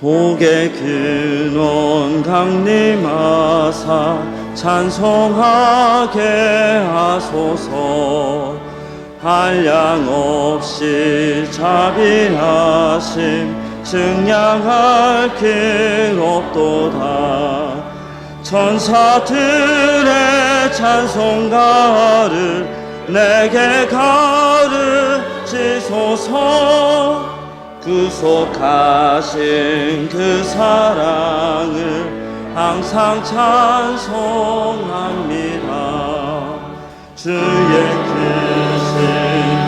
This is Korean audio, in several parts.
복의 근원 강림하사 찬송하게 하소서. 한량없이 자비하심 증량할 길 없도다. 천사들의 찬송가를 내게 가르치소서. 구속하신 그 사랑을 항상 찬송합니다. 주의 크신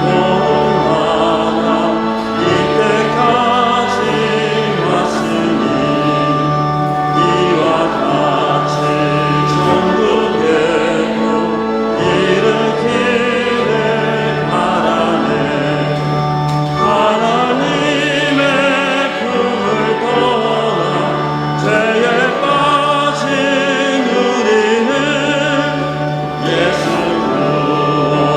공화가 이때까지 왔으니 이와 같이 천국에도 이르기를 바라네. 하나님의 품을 떠나 죄에 빠진 우리는 예수 구원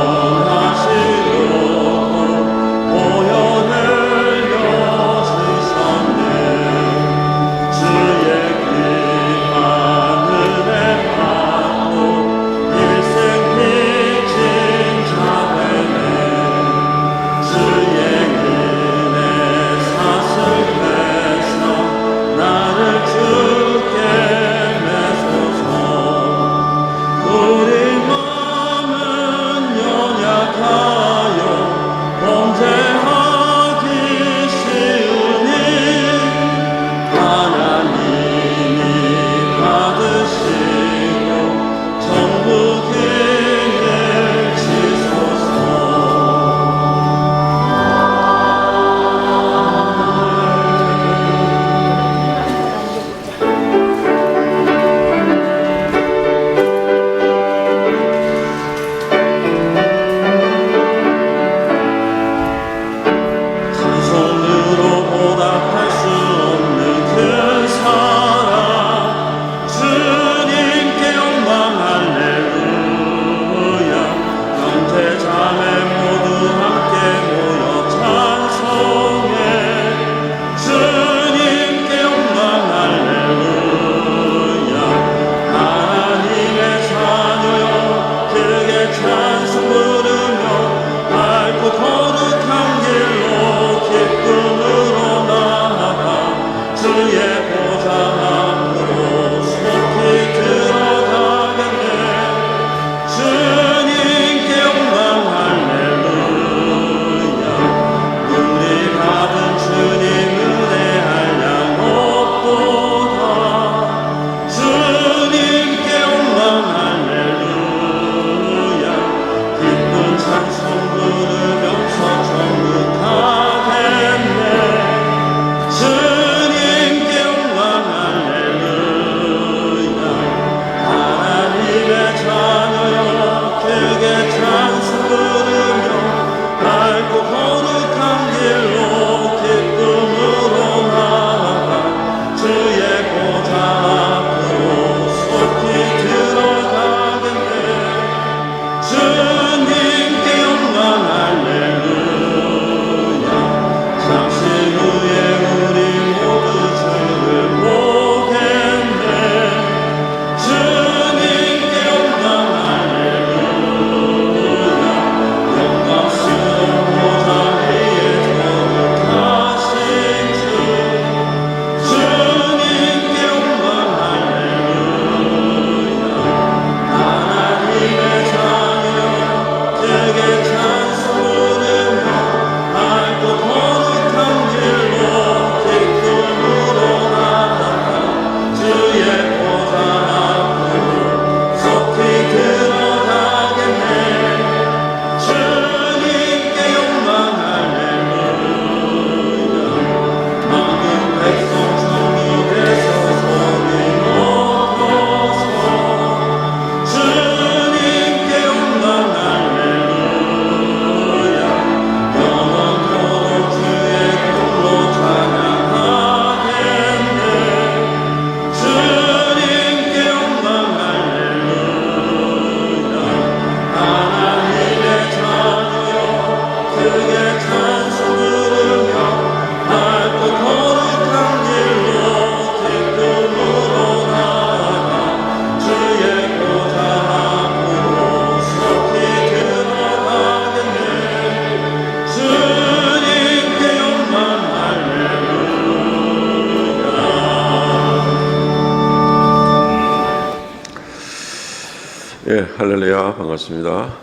반갑습니다.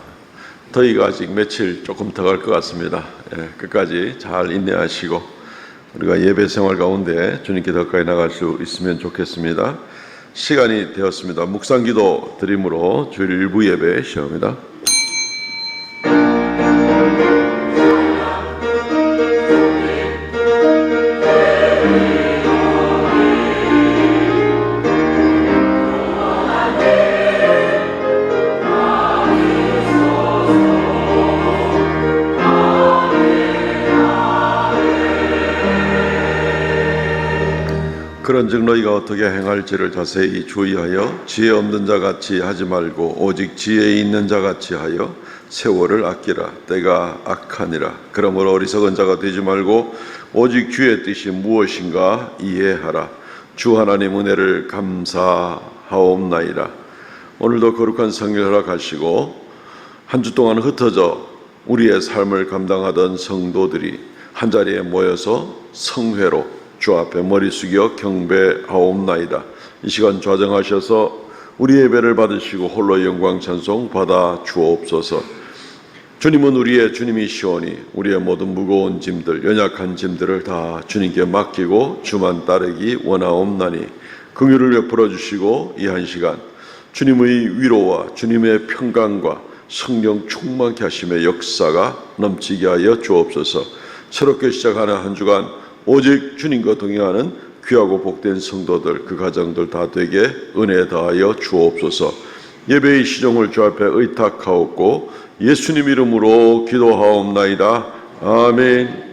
더위가 아직 며칠 조금 더 갈 것 같습니다. 끝까지 잘 인내하시고 우리가 예배 생활 가운데 주님께 더 가까이 나갈 수 있으면 좋겠습니다. 시간이 되었습니다. 묵상기도 드림으로 주일 일부 예배 시작합니다. 그런즉 너희가 어떻게 행할지를 자세히 주의하여 지혜 없는 자 같이 하지 말고 오직 지혜 있는 자 같이 하여 세월을 아끼라. 때가 악하니라. 그러므로 어리석은 자가 되지 말고 오직 주의 뜻이 무엇인가 이해하라. 주 하나님 은혜를 감사하옵나이다. 오늘도 거룩한 성령을 허락하시고 한 주 동안 흩어져 우리의 삶을 감당하던 성도들이 한자리에 모여서 성회로 주 앞에 머리 숙여 경배하옵나이다. 이 시간 좌정하셔서 우리 예배를 받으시고 홀로 영광 찬송 받아 주옵소서. 주님은 우리의 주님이시오니 우리의 모든 무거운 짐들 연약한 짐들을 다 주님께 맡기고 주만 따르기 원하옵나니 긍휼을 베풀어 주시고 이 한 시간 주님의 위로와 주님의 평강과 성령 충만케 하심의 역사가 넘치게 하여 주옵소서. 새롭게 시작하는 한 주간 오직 주님과 동행하는 귀하고 복된 성도들 그 가정들 다 되게 은혜 다하여 주옵소서. 예배의 시종을 주 앞에 의탁하옵고 예수님 이름으로 기도하옵나이다. 아멘.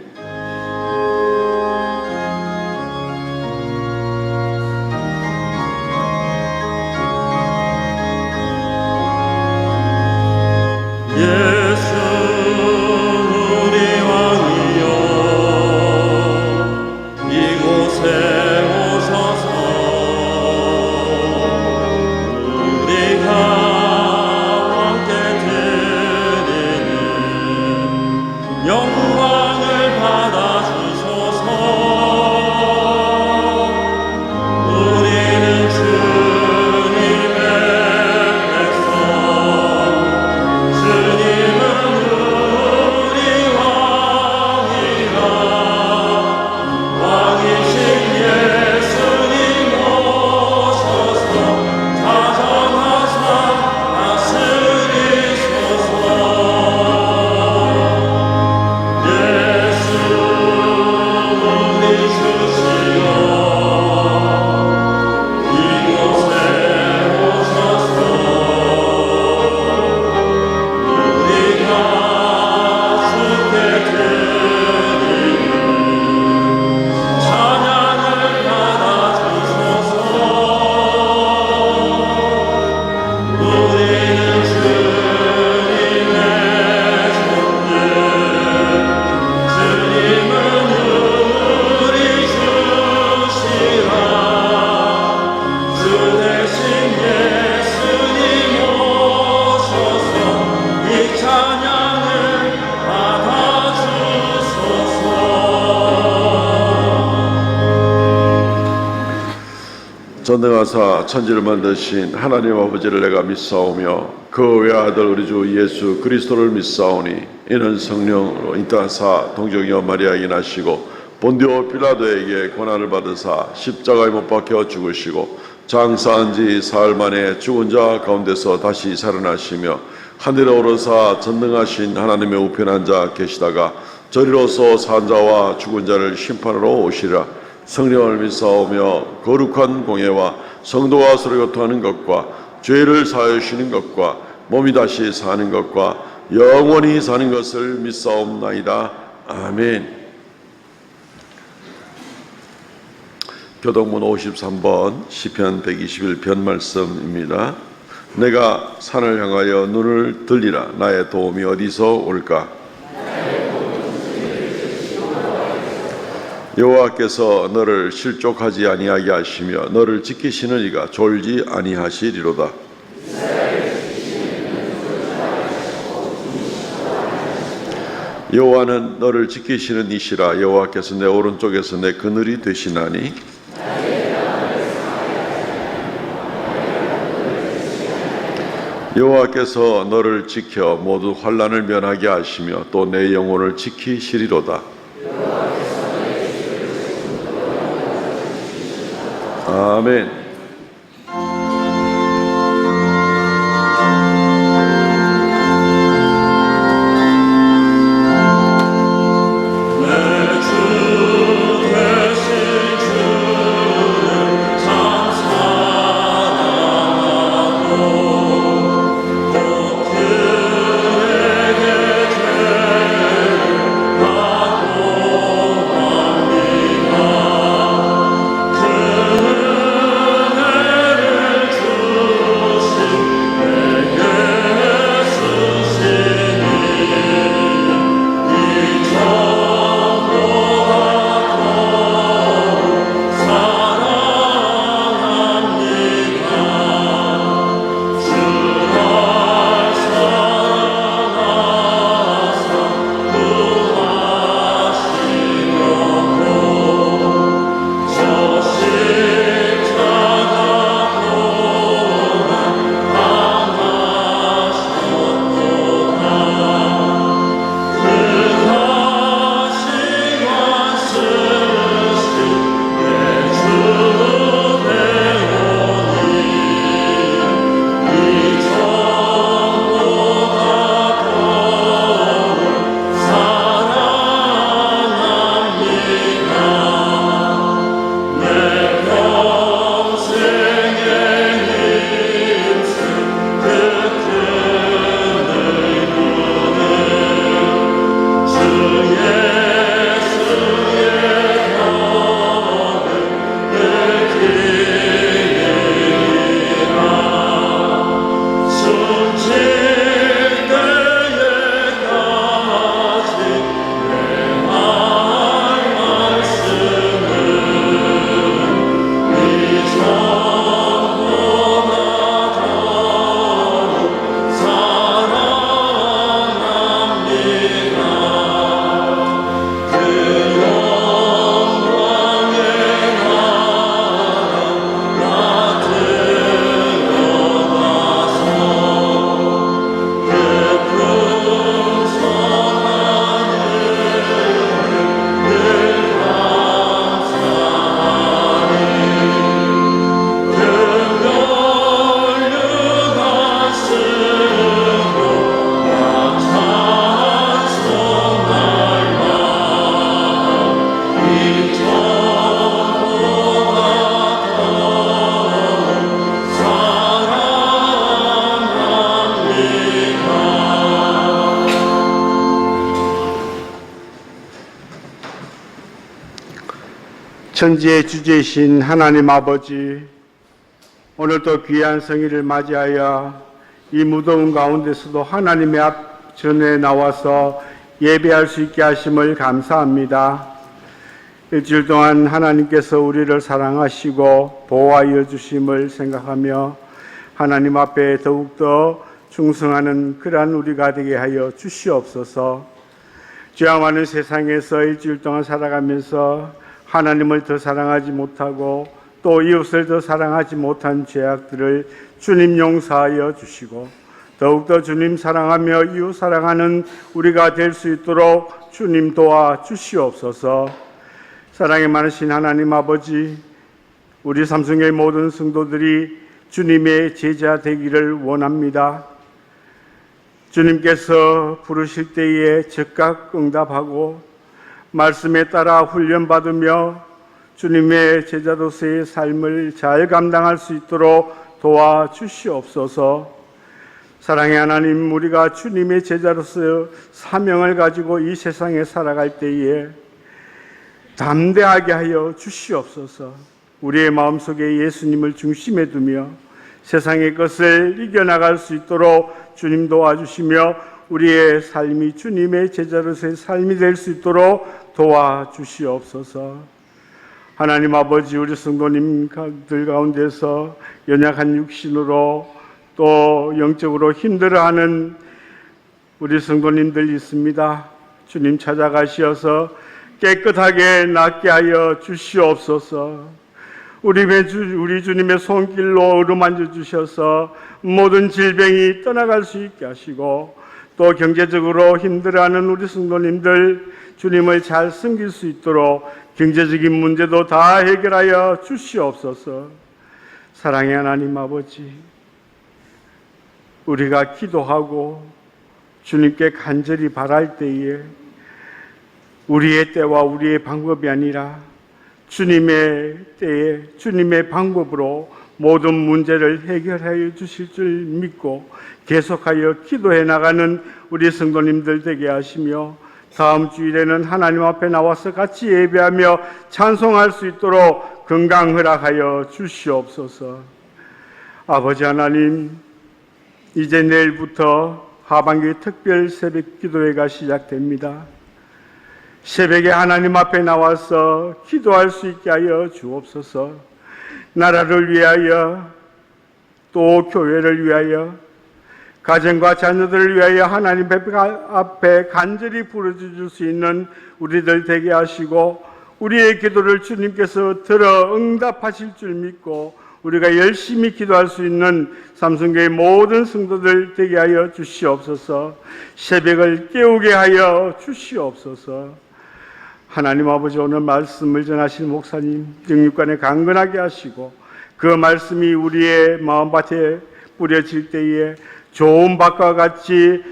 전능하사 천지를 만드신 하나님 아버지를 내가 믿사오며 그 외아들 우리 주 예수 그리스도를 믿사오니 이는 성령으로 인타사 동정녀 마리아에게 나시고 본디오 빌라도에게 고난을 받으사 십자가에 못 박혀 죽으시고 장사한 지 사흘 만에 죽은 자 가운데서 다시 살아나시며 하늘에 오르사 전능하신 하나님의 우편한 자 계시다가 저리로서 산 자와 죽은 자를 심판하러 오시리라. 성령을 믿사오며 거룩한 공예와 성도와 서로 교통하는 것과 죄를 사하여 주시는 것과 몸이 다시 사는 것과 영원히 사는 것을 믿사옵나이다. 아멘. 교동문 53번 시편 121편 말씀입니다. 내가 산을 향하여 눈을 들리라. 나의 도움이 어디서 올까? 여호와께서 너를 실족하지 아니하게 하시며 너를 지키시는 이가 졸지 아니하시리로다. 여호와는 너를 지키시는 이시라. 여호와께서 내 오른쪽에서 내 그늘이 되시나니 여호와께서 너를 지켜 모두 환난을 면하게 하시며 또 내 영혼을 지키시리로다. 아멘. 천지의 주제이신 하나님 아버지, 오늘도 귀한 성일을 맞이하여 이 무더운 가운데서도 하나님의 앞 전에 나와서 예배할 수 있게 하심을 감사합니다. 일주일 동안 하나님께서 우리를 사랑하시고 보호하여 주심을 생각하며 하나님 앞에 더욱더 충성하는 그러한 우리가 되게 하여 주시옵소서. 죄악 많은 세상에서 일주일 동안 살아가면서 하나님을 더 사랑하지 못하고 또 이웃을 더 사랑하지 못한 죄악들을 주님 용서하여 주시고 더욱더 주님 사랑하며 이웃 사랑하는 우리가 될 수 있도록 주님 도와 주시옵소서. 사랑이 많으신 하나님 아버지, 우리 삼성의 모든 성도들이 주님의 제자 되기를 원합니다. 주님께서 부르실 때에 즉각 응답하고 말씀에 따라 훈련받으며 주님의 제자로서의 삶을 잘 감당할 수 있도록 도와주시옵소서. 사랑의 하나님, 우리가 주님의 제자로서 사명을 가지고 이 세상에 살아갈 때에 담대하게 하여 주시옵소서. 우리의 마음속에 예수님을 중심에 두며 세상의 것을 이겨나갈 수 있도록 주님 도와주시며 우리의 삶이 주님의 제자로서의 삶이 될 수 있도록 도와주시옵소서. 하나님 아버지, 우리 성도님들 가운데서 연약한 육신으로 또 영적으로 힘들어하는 우리 성도님들 있습니다. 주님 찾아가시어서 깨끗하게 낫게 하여 주시옵소서. 우리 주님의 손길로 어루만져 주셔서 모든 질병이 떠나갈 수 있게 하시고 또 경제적으로 힘들어하는 우리 성도님들 주님을 잘 섬길 수 있도록 경제적인 문제도 다 해결하여 주시옵소서. 사랑의 하나님 아버지, 우리가 기도하고 주님께 간절히 바랄 때에 우리의 때와 우리의 방법이 아니라 주님의 때에 주님의 방법으로 모든 문제를 해결하여 주실 줄 믿고 계속하여 기도해 나가는 우리 성도님들 되게 하시며 다음 주일에는 하나님 앞에 나와서 같이 예배하며 찬송할 수 있도록 건강 허락하여 주시옵소서. 아버지 하나님, 이제 내일부터 하반기 특별 새벽 기도회가 시작됩니다. 새벽에 하나님 앞에 나와서 기도할 수 있게 하여 주옵소서. 나라를 위하여 또 교회를 위하여 가정과 자녀들을 위하여 하나님 앞에 간절히 부르짖을 수 있는 우리들 되게 하시고 우리의 기도를 주님께서 들어 응답하실 줄 믿고 우리가 열심히 기도할 수 있는 삼성교회 모든 성도들 되게 하여 주시옵소서. 새벽을 깨우게 하여 주시옵소서. 하나님 아버지, 오늘 말씀을 전하실 목사님 영육간에 강건하게 하시고 그 말씀이 우리의 마음밭에 뿌려질 때에 좋은 밭과 같이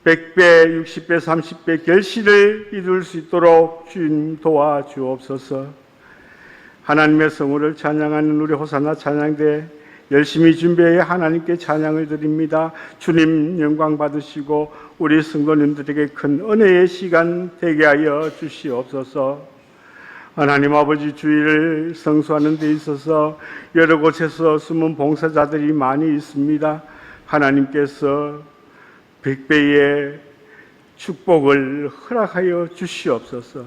100배, 60배, 30배 결실을 이룰 수 있도록 주님 도와주옵소서. 하나님의 성우를 찬양하는 우리 호산나 찬양대 열심히 준비해 하나님께 찬양을 드립니다. 주님 영광 받으시고 우리 성도님들에게 큰 은혜의 시간 되게 하여 주시옵소서. 하나님 아버지, 주일을 성수하는 데 있어서 여러 곳에서 숨은 봉사자들이 많이 있습니다. 하나님께서 100배의 축복을 허락하여 주시옵소서.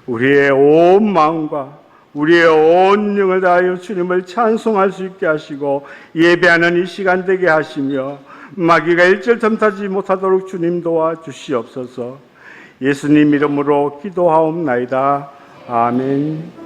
우리의 온 마음과 우리의 온 영을 다하여 주님을 찬송할 수 있게 하시고 예배하는 이 시간 되게 하시며 마귀가 일절 틈타지 못하도록 주님 도와주시옵소서. 예수님 이름으로 기도하옵나이다. 아멘.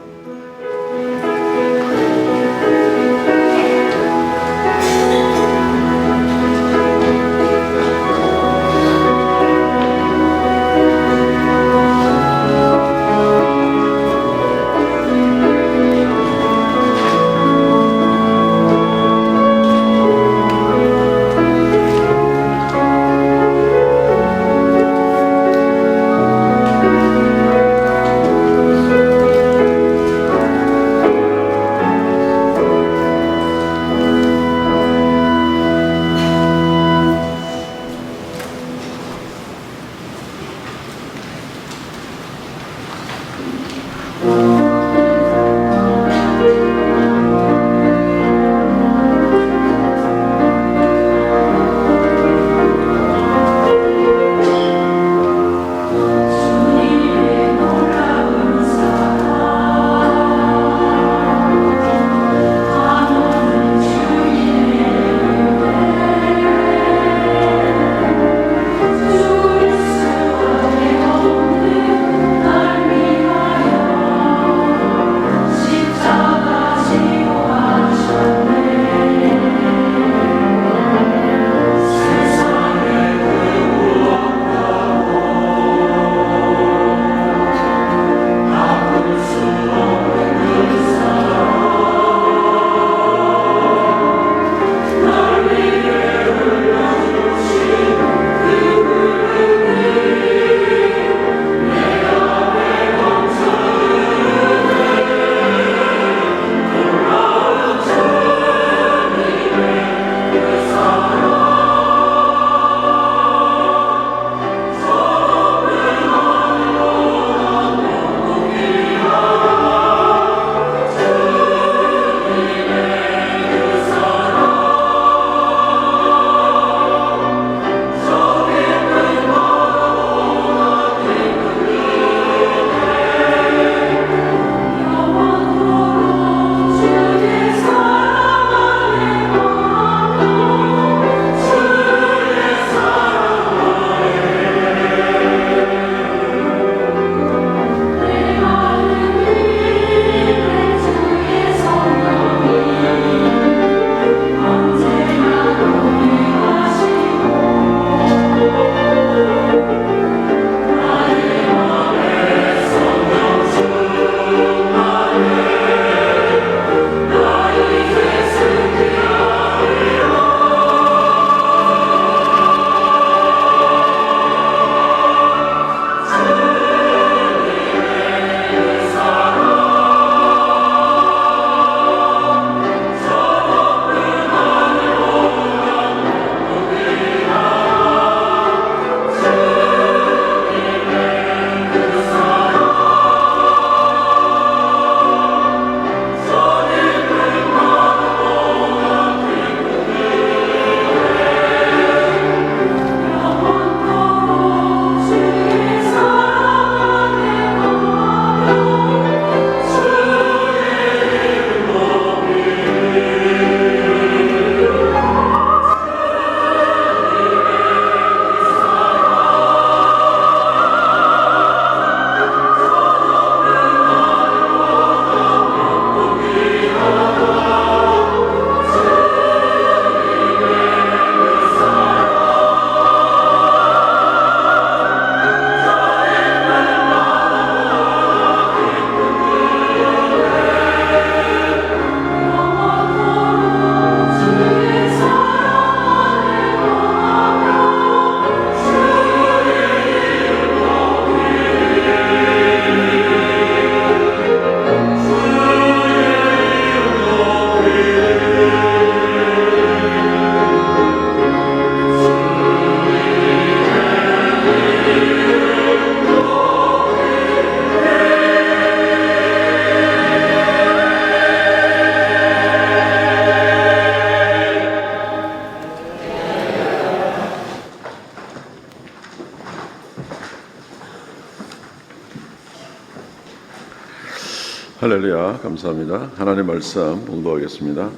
할렐루야, 감사합니다. 하나님의 말씀 봉독하겠습니다.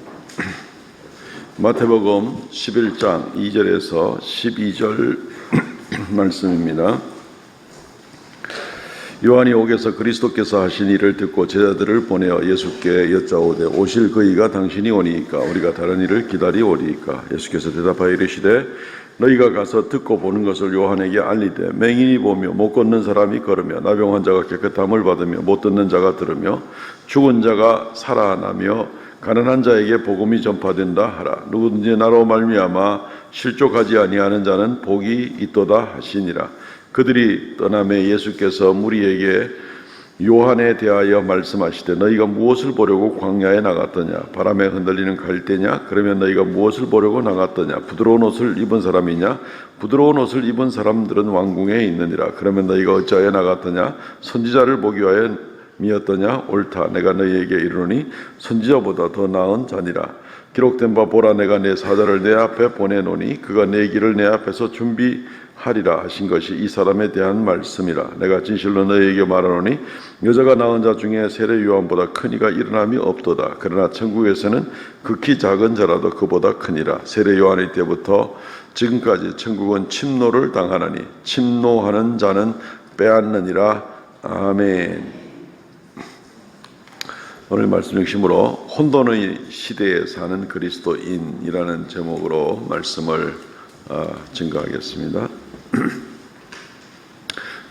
마태복음 11장 2절에서 12절 말씀입니다. 요한이 옥에서 그리스도께서 하신 일을 듣고 제자들을 보내어 예수께 여짜오되 오실 그이가 당신이 오니이까 우리가 다른 일을 기다리오리이까. 예수께서 대답하여 이르시되 너희가 가서 듣고 보는 것을 요한에게 알리되 맹인이 보며 못 걷는 사람이 걸으며 나병 환자가 깨끗함을 받으며 못 듣는 자가 들으며 죽은 자가 살아나며 가난한 자에게 복음이 전파된다 하라. 누구든지 나로 말미암아 실족하지 아니하는 자는 복이 있도다 하시니라. 그들이 떠나매 예수께서 무리에게 요한에 대하여 말씀하시되 너희가 무엇을 보려고 광야에 나갔더냐? 바람에 흔들리는 갈대냐? 그러면 너희가 무엇을 보려고 나갔더냐? 부드러운 옷을 입은 사람이냐? 부드러운 옷을 입은 사람들은 왕궁에 있느니라. 그러면 너희가 어찌하여 나갔더냐? 선지자를 보기 위하여 미었더냐? 옳다. 내가 너희에게 이르노니 선지자보다 더 나은 자니라. 기록된 바 보라, 내가 내 사자를 내 앞에 보내노니 그가 내 길을 내 앞에서 준비하리라 하신 것이 이 사람에 대한 말씀이라. 내가 진실로 너희에게 말하노니 여자가 낳은 자 중에 세례 요한보다 큰 이가 일어남이 없도다. 그러나 천국에서는 극히 작은 자라도 그보다 크니라. 세례 요한의 때부터 지금까지 천국은 침노를 당하나니 침노하는 자는 빼앗느니라. 아멘. 오늘 말씀 중심으로 혼돈의 시대에 사는 그리스도인이라는 제목으로 말씀을 증거하겠습니다.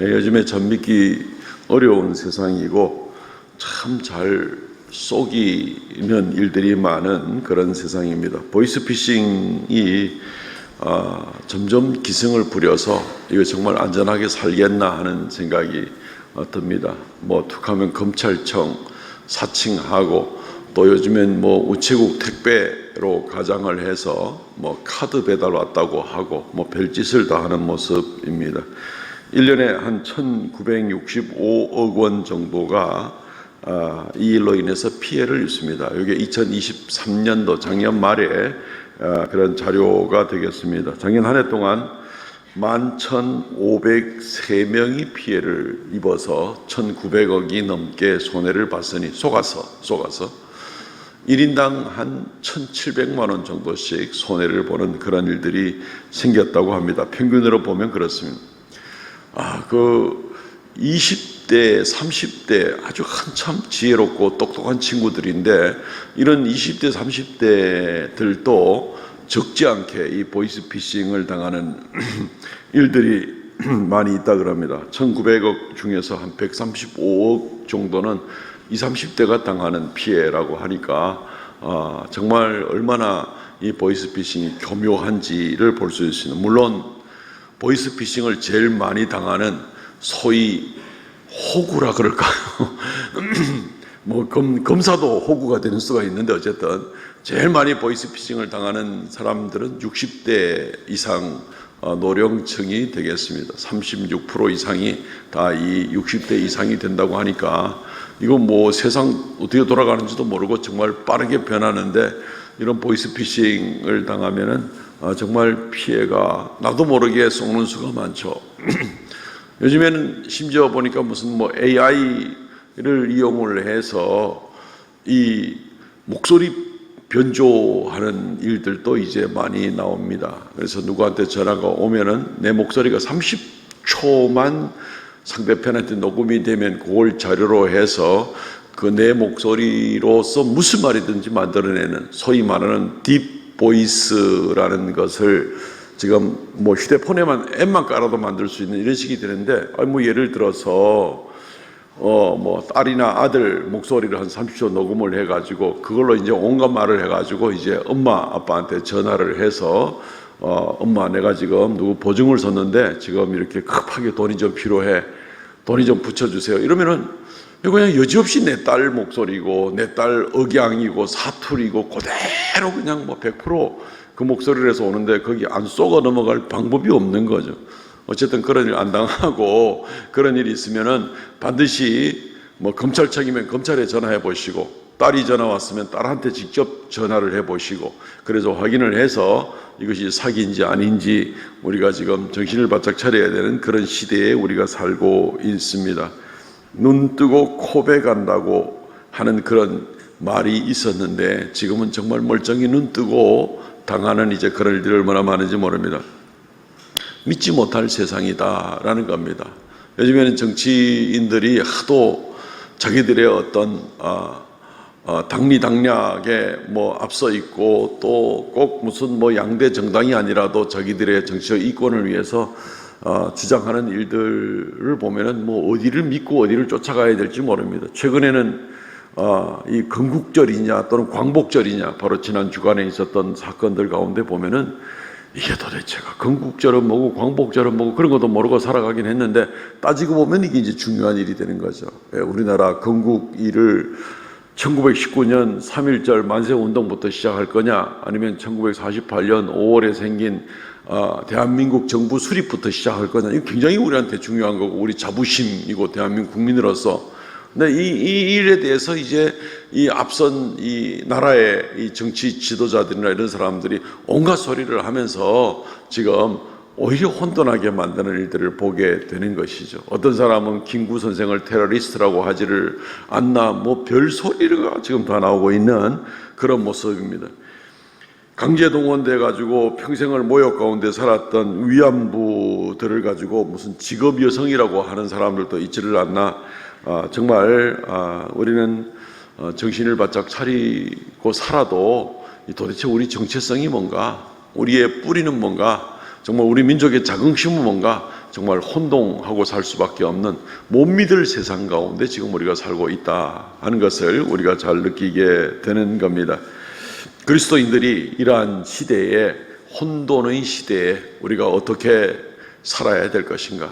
요즘에 참 믿기 어려운 세상이고 참 잘 속이는 일들이 많은 그런 세상입니다. 보이스피싱이 점점 기승을 부려서 이거 정말 안전하게 살겠나 하는 생각이 듭니다. 뭐 툭하면 검찰청 사칭하고 또 요즘엔 뭐 우체국 택배로 가장을 해서 뭐 카드 배달 왔다고 하고 뭐 별짓을 다 하는 모습입니다. 1년에 한 1965억 원 정도가 이 일로 인해서 피해를 입습니다. 이게 2023년도 작년 말에 그런 자료가 되겠습니다. 작년 한 해 동안 11,503명이 피해를 입어서 1,900억이 넘게 손해를 봤으니 속아서 1인당 한 1,700만 원 정도씩 손해를 보는 그런 일들이 생겼다고 합니다. 평균으로 보면 그렇습니다. 그 20대, 30대 아주 한참 지혜롭고 똑똑한 친구들인데 이런 20대, 30대들도 적지 않게 이 보이스피싱을 당하는 일들이 많이 있다 그럽니다. 1900억 중에서 한 135억 정도는 20, 30대가 당하는 피해라고 하니까 정말 얼마나 이 보이스피싱이 교묘한지를 볼 수 있습니다. 물론 보이스피싱을 제일 많이 당하는 소위 호구라 그럴까요? 뭐 검사도 호구가 되는 수가 있는데 어쨌든 제일 많이 보이스피싱을 당하는 사람들은 60대 이상 노령층이 되겠습니다. 36% 이상이 다 이 60대 이상이 된다고 하니까 이거 뭐 세상 어떻게 돌아가는지도 모르고 정말 빠르게 변하는데 이런 보이스피싱을 당하면은 정말 피해가 나도 모르게 쏘는 수가 많죠. 요즘에는 심지어 보니까 무슨 뭐 AI를 이용을 해서 이 목소리 변조하는 일들도 이제 많이 나옵니다. 그래서 누구한테 전화가 오면은 내 목소리가 30초만 상대편한테 녹음이 되면 그걸 자료로 해서 그 내 목소리로서 무슨 말이든지 만들어내는 소위 말하는 딥 보이스라는 것을 지금 뭐 휴대폰에만 앱만 깔아도 만들 수 있는 이런 식이 되는데 뭐 예를 들어서 뭐 딸이나 아들 목소리를 한 30초 녹음을 해가지고 그걸로 이제 온갖 말을 해가지고 이제 엄마 아빠한테 전화를 해서 엄마 내가 지금 누구 보증을 섰는데 지금 이렇게 급하게 돈이 좀 필요해, 돈이 좀 붙여주세요. 이러면은 이거 그냥 여지없이 내 딸 목소리고 내 딸 억양이고 사투리고 그대로 그냥 뭐 100% 그 목소리를 해서 오는데 거기 안 쏘가 넘어갈 방법이 없는 거죠. 어쨌든 그런 일 안 당하고 그런 일이 있으면은 반드시 뭐 검찰청이면 검찰에 전화해 보시고 딸이 전화 왔으면 딸한테 직접 전화를 해 보시고 그래서 확인을 해서 이것이 사기인지 아닌지 우리가 지금 정신을 바짝 차려야 되는 그런 시대에 우리가 살고 있습니다. 눈 뜨고 코베 간다고 하는 그런 말이 있었는데 지금은 정말 멀쩡히 눈 뜨고 당하는 이제 그런 일들이 얼마나 많은지 모릅니다. 믿지 못할 세상이다라는 겁니다. 요즘에는 정치인들이 하도 자기들의 어떤 당리당략에 앞서 있고 또 꼭 무슨 양대 정당이 아니라도 자기들의 정치적 이권을 위해서 주장하는 일들을 보면은 어디를 믿고 어디를 쫓아가야 될지 모릅니다. 최근에는 이 건국절이냐 또는 광복절이냐 바로 지난 주간에 있었던 사건들 가운데 보면은 이게 도대체가 건국절은 뭐고 광복절은 뭐고 그런 것도 모르고 살아가긴 했는데 따지고 보면 이게 이제 중요한 일이 되는 거죠. 우리나라 건국일을 1919년 3.1절 만세운동부터 시작할 거냐 아니면 1948년 5월에 생긴 대한민국 정부 수립부터 시작할 거냐, 이거 굉장히 우리한테 중요한 거고 우리 자부심이고 대한민국 국민으로서. 근데 이 일에 대해서 이제 이 앞선 이 나라의 이 정치 지도자들이나 이런 사람들이 온갖 소리를 하면서 지금 오히려 혼돈하게 만드는 일들을 보게 되는 것이죠. 어떤 사람은 김구 선생을 테러리스트라고 하지를 않나 별 소리가 지금 다 나오고 있는 그런 모습입니다. 강제동원돼 가지고 평생을 모욕 가운데 살았던 위안부들을 가지고 무슨 직업 여성이라고 하는 사람들도 있지를 않나. 정말 우리는 정신을 바짝 차리고 살아도 도대체 우리 정체성이 뭔가, 우리의 뿌리는 뭔가, 정말 우리 민족의 자긍심은 뭔가, 정말 혼동하고 살 수밖에 없는 못 믿을 세상 가운데 지금 우리가 살고 있다 하는 것을 우리가 잘 느끼게 되는 겁니다. 그리스도인들이 이러한 시대에, 혼돈의 시대에 우리가 어떻게 살아야 될 것인가?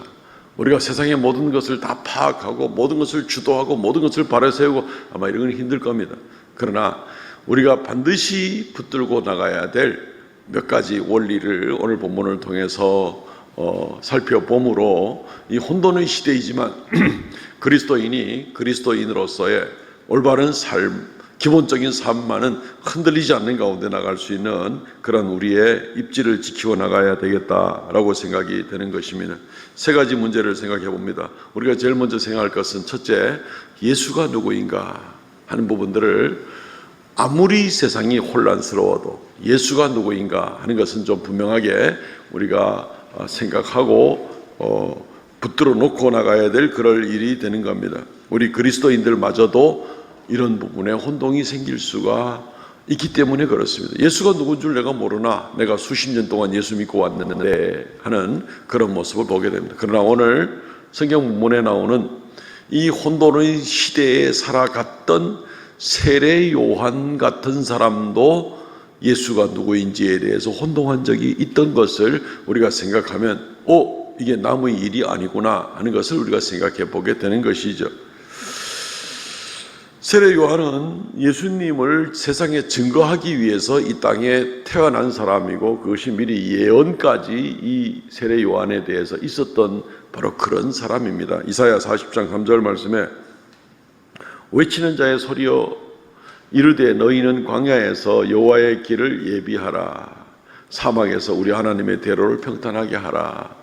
우리가 세상의 모든 것을 다 파악하고 모든 것을 주도하고 모든 것을 바로세우고 아마 이런 건 힘들 겁니다. 그러나 우리가 반드시 붙들고 나가야 될 몇 가지 원리를 오늘 본문을 통해서 살펴봄으로 이 혼돈의 시대이지만 그리스도인이 그리스도인으로서의 올바른 삶, 기본적인 삶만은 흔들리지 않는 가운데 나갈 수 있는 그런 우리의 입지를 지키고 나가야 되겠다라고 생각이 되는 것입니다. 세 가지 문제를 생각해 봅니다. 우리가 제일 먼저 생각할 것은 첫째, 예수가 누구인가 하는 부분들을 아무리 세상이 혼란스러워도 예수가 누구인가 하는 것은 좀 분명하게 우리가 생각하고 붙들어 놓고 나가야 될 그럴 일이 되는 겁니다. 우리 그리스도인들마저도 이런 부분에 혼동이 생길 수가 있기 때문에 그렇습니다. 예수가 누군 줄 내가 모르나 내가 수십 년 동안 예수 믿고 왔는데 하는 그런 모습을 보게 됩니다. 그러나 오늘 성경 본문에 나오는 이 혼돈의 시대에 살아갔던 세례 요한 같은 사람도 예수가 누구인지에 대해서 혼동한 적이 있던 것을 우리가 생각하면 이게 남의 일이 아니구나 하는 것을 우리가 생각해 보게 되는 것이죠. 세례 요한은 예수님을 세상에 증거하기 위해서 이 땅에 태어난 사람이고 그것이 미리 예언까지 이 세례 요한에 대해서 있었던 바로 그런 사람입니다. 이사야 40장 3절 말씀에 외치는 자의 소리여 이르되 너희는 광야에서 여호와의 길을 예비하라, 사막에서 우리 하나님의 대로를 평탄하게 하라.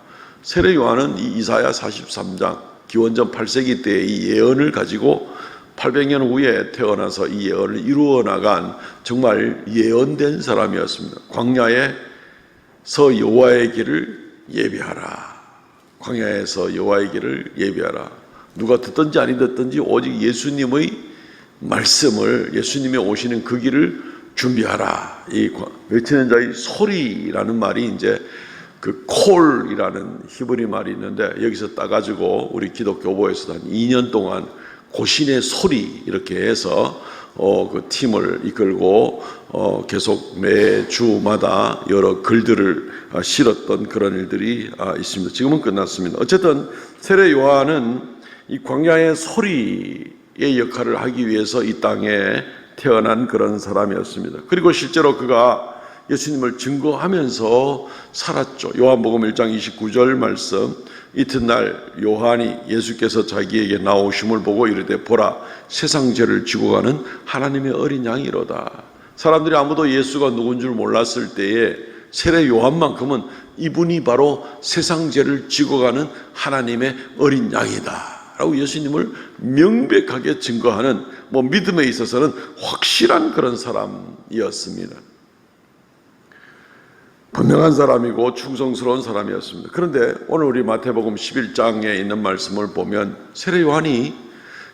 세례 요한은 이 이사야 43장 기원전 8세기 때의 이 예언을 가지고 800년 후에 태어나서 이 예언을 이루어 나간 정말 예언된 사람이었습니다. 광야에서 여호와의 길을 예비하라. 광야에서 여호와의 길을 예비하라. 누가 듣든지 아니 듣든지 오직 예수님의 말씀을, 예수님이 오시는 그 길을 준비하라. 이 외치는 자의 소리라는 말이 이제 그 콜이라는 히브리 말이 있는데 여기서 따가지고 우리 기독교보에서도 한 2년 동안 고신의 소리 이렇게 해서 그 팀을 이끌고 계속 매주마다 여러 글들을 실었던 그런 일들이 있습니다. 지금은 끝났습니다. 어쨌든 세례 요한은 이 광야의 소리의 역할을 하기 위해서 이 땅에 태어난 그런 사람이었습니다. 그리고 실제로 그가 예수님을 증거하면서 살았죠. 요한복음 1장 29절 말씀, 이튿날 요한이 예수께서 자기에게 나오심을 보고 이르되 보라 세상 죄를 지고 가는 하나님의 어린 양이로다. 사람들이 아무도 예수가 누군 줄 몰랐을 때에 세례 요한만큼은 이분이 바로 세상 죄를 지고 가는 하나님의 어린 양이다 라고 예수님을 명백하게 증거하는 믿음에 있어서는 확실한 그런 사람이었습니다. 분명한 사람이고 충성스러운 사람이었습니다. 그런데 오늘 우리 마태복음 11장에 있는 말씀을 보면 세례 요한이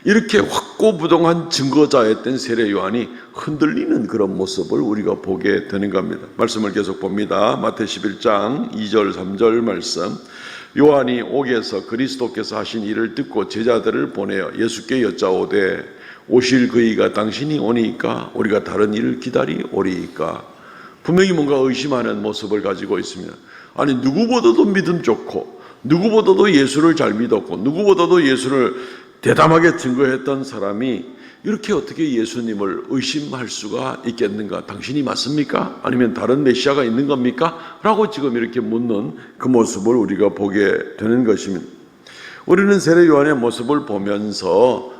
이렇게 확고부동한 증거자였던 세례 요한이 흔들리는 그런 모습을 우리가 보게 되는 겁니다. 말씀을 계속 봅니다. 마태 11장 2절 3절 말씀. 요한이 옥에서 그리스도께서 하신 일을 듣고 제자들을 보내어 예수께 여짜오되 오실 그이가 당신이 오니까 우리가 다른 일을 기다리오리이까. 분명히 뭔가 의심하는 모습을 가지고 있습니다. 아니, 누구보다도 믿음 좋고 누구보다도 예수를 잘 믿었고 누구보다도 예수를 대담하게 증거했던 사람이 이렇게 어떻게 예수님을 의심할 수가 있겠는가? 당신이 맞습니까? 아니면 다른 메시아가 있는 겁니까? 라고 지금 이렇게 묻는 그 모습을 우리가 보게 되는 것입니다. 우리는 세례 요한의 모습을 보면서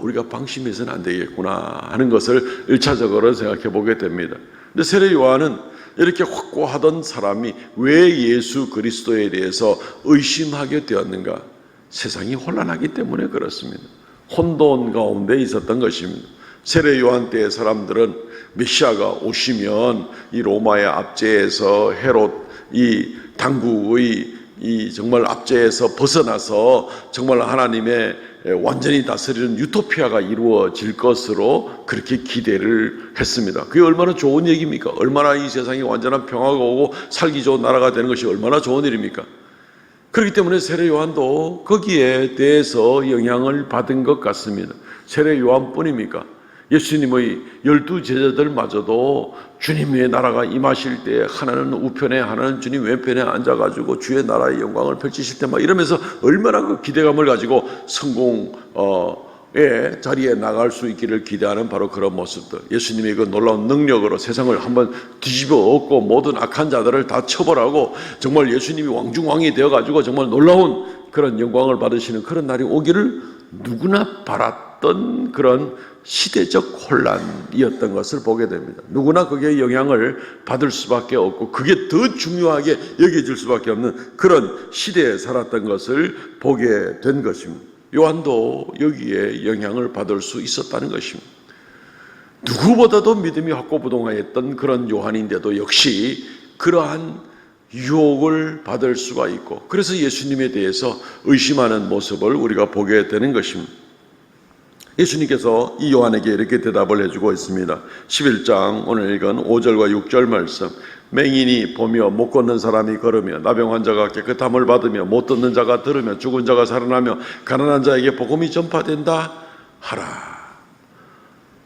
우리가 방심해서는 안 되겠구나 하는 것을 1차적으로 생각해 보게 됩니다. 근데 세례 요한은 이렇게 확고하던 사람이 왜 예수 그리스도에 대해서 의심하게 되었는가? 세상이 혼란하기 때문에 그렇습니다. 혼돈 가운데 있었던 것입니다. 세례 요한 때의 사람들은 메시아가 오시면 이 로마의 압제에서 헤롯 이 당국의 이 정말 압제에서 벗어나서 정말 하나님의 완전히 다스리는 유토피아가 이루어질 것으로 그렇게 기대를 했습니다. 그게 얼마나 좋은 얘기입니까? 얼마나 이 세상에 완전한 평화가 오고 살기 좋은 나라가 되는 것이 얼마나 좋은 일입니까? 그렇기 때문에 세례 요한도 거기에 대해서 영향을 받은 것 같습니다. 세례 요한뿐입니까? 예수님의 12 제자들마저도 주님의 나라가 임하실 때 하나는 우편에 하나는 주님 왼편에 앉아가지고 주의 나라의 영광을 펼치실 때 막 이러면서 얼마나 그 기대감을 가지고 성공의 자리에 나갈 수 있기를 기대하는 바로 그런 모습들. 예수님의 그 놀라운 능력으로 세상을 한번 뒤집어 엎고 모든 악한 자들을 다 처벌하고 정말 예수님이 왕중왕이 되어가지고 정말 놀라운 그런 영광을 받으시는 그런 날이 오기를 누구나 바랐던 그런 시대적 혼란이었던 것을 보게 됩니다. 누구나 그게 영향을 받을 수밖에 없고 그게 더 중요하게 여겨질 수밖에 없는 그런 시대에 살았던 것을 보게 된 것입니다. 요한도 여기에 영향을 받을 수 있었다는 것입니다. 누구보다도 믿음이 확고부동하였던 그런 요한인데도 역시 그러한 유혹을 받을 수가 있고 그래서 예수님에 대해서 의심하는 모습을 우리가 보게 되는 것입니다. 예수님께서 이 요한에게 이렇게 대답을 해주고 있습니다. 11장 오늘 읽은 5절과 6절 말씀. 맹인이 보며 못 걷는 사람이 걸으며 나병 환자가 깨끗함을 받으며 못 듣는 자가 들으며 죽은 자가 살아나며 가난한 자에게 복음이 전파된다 하라.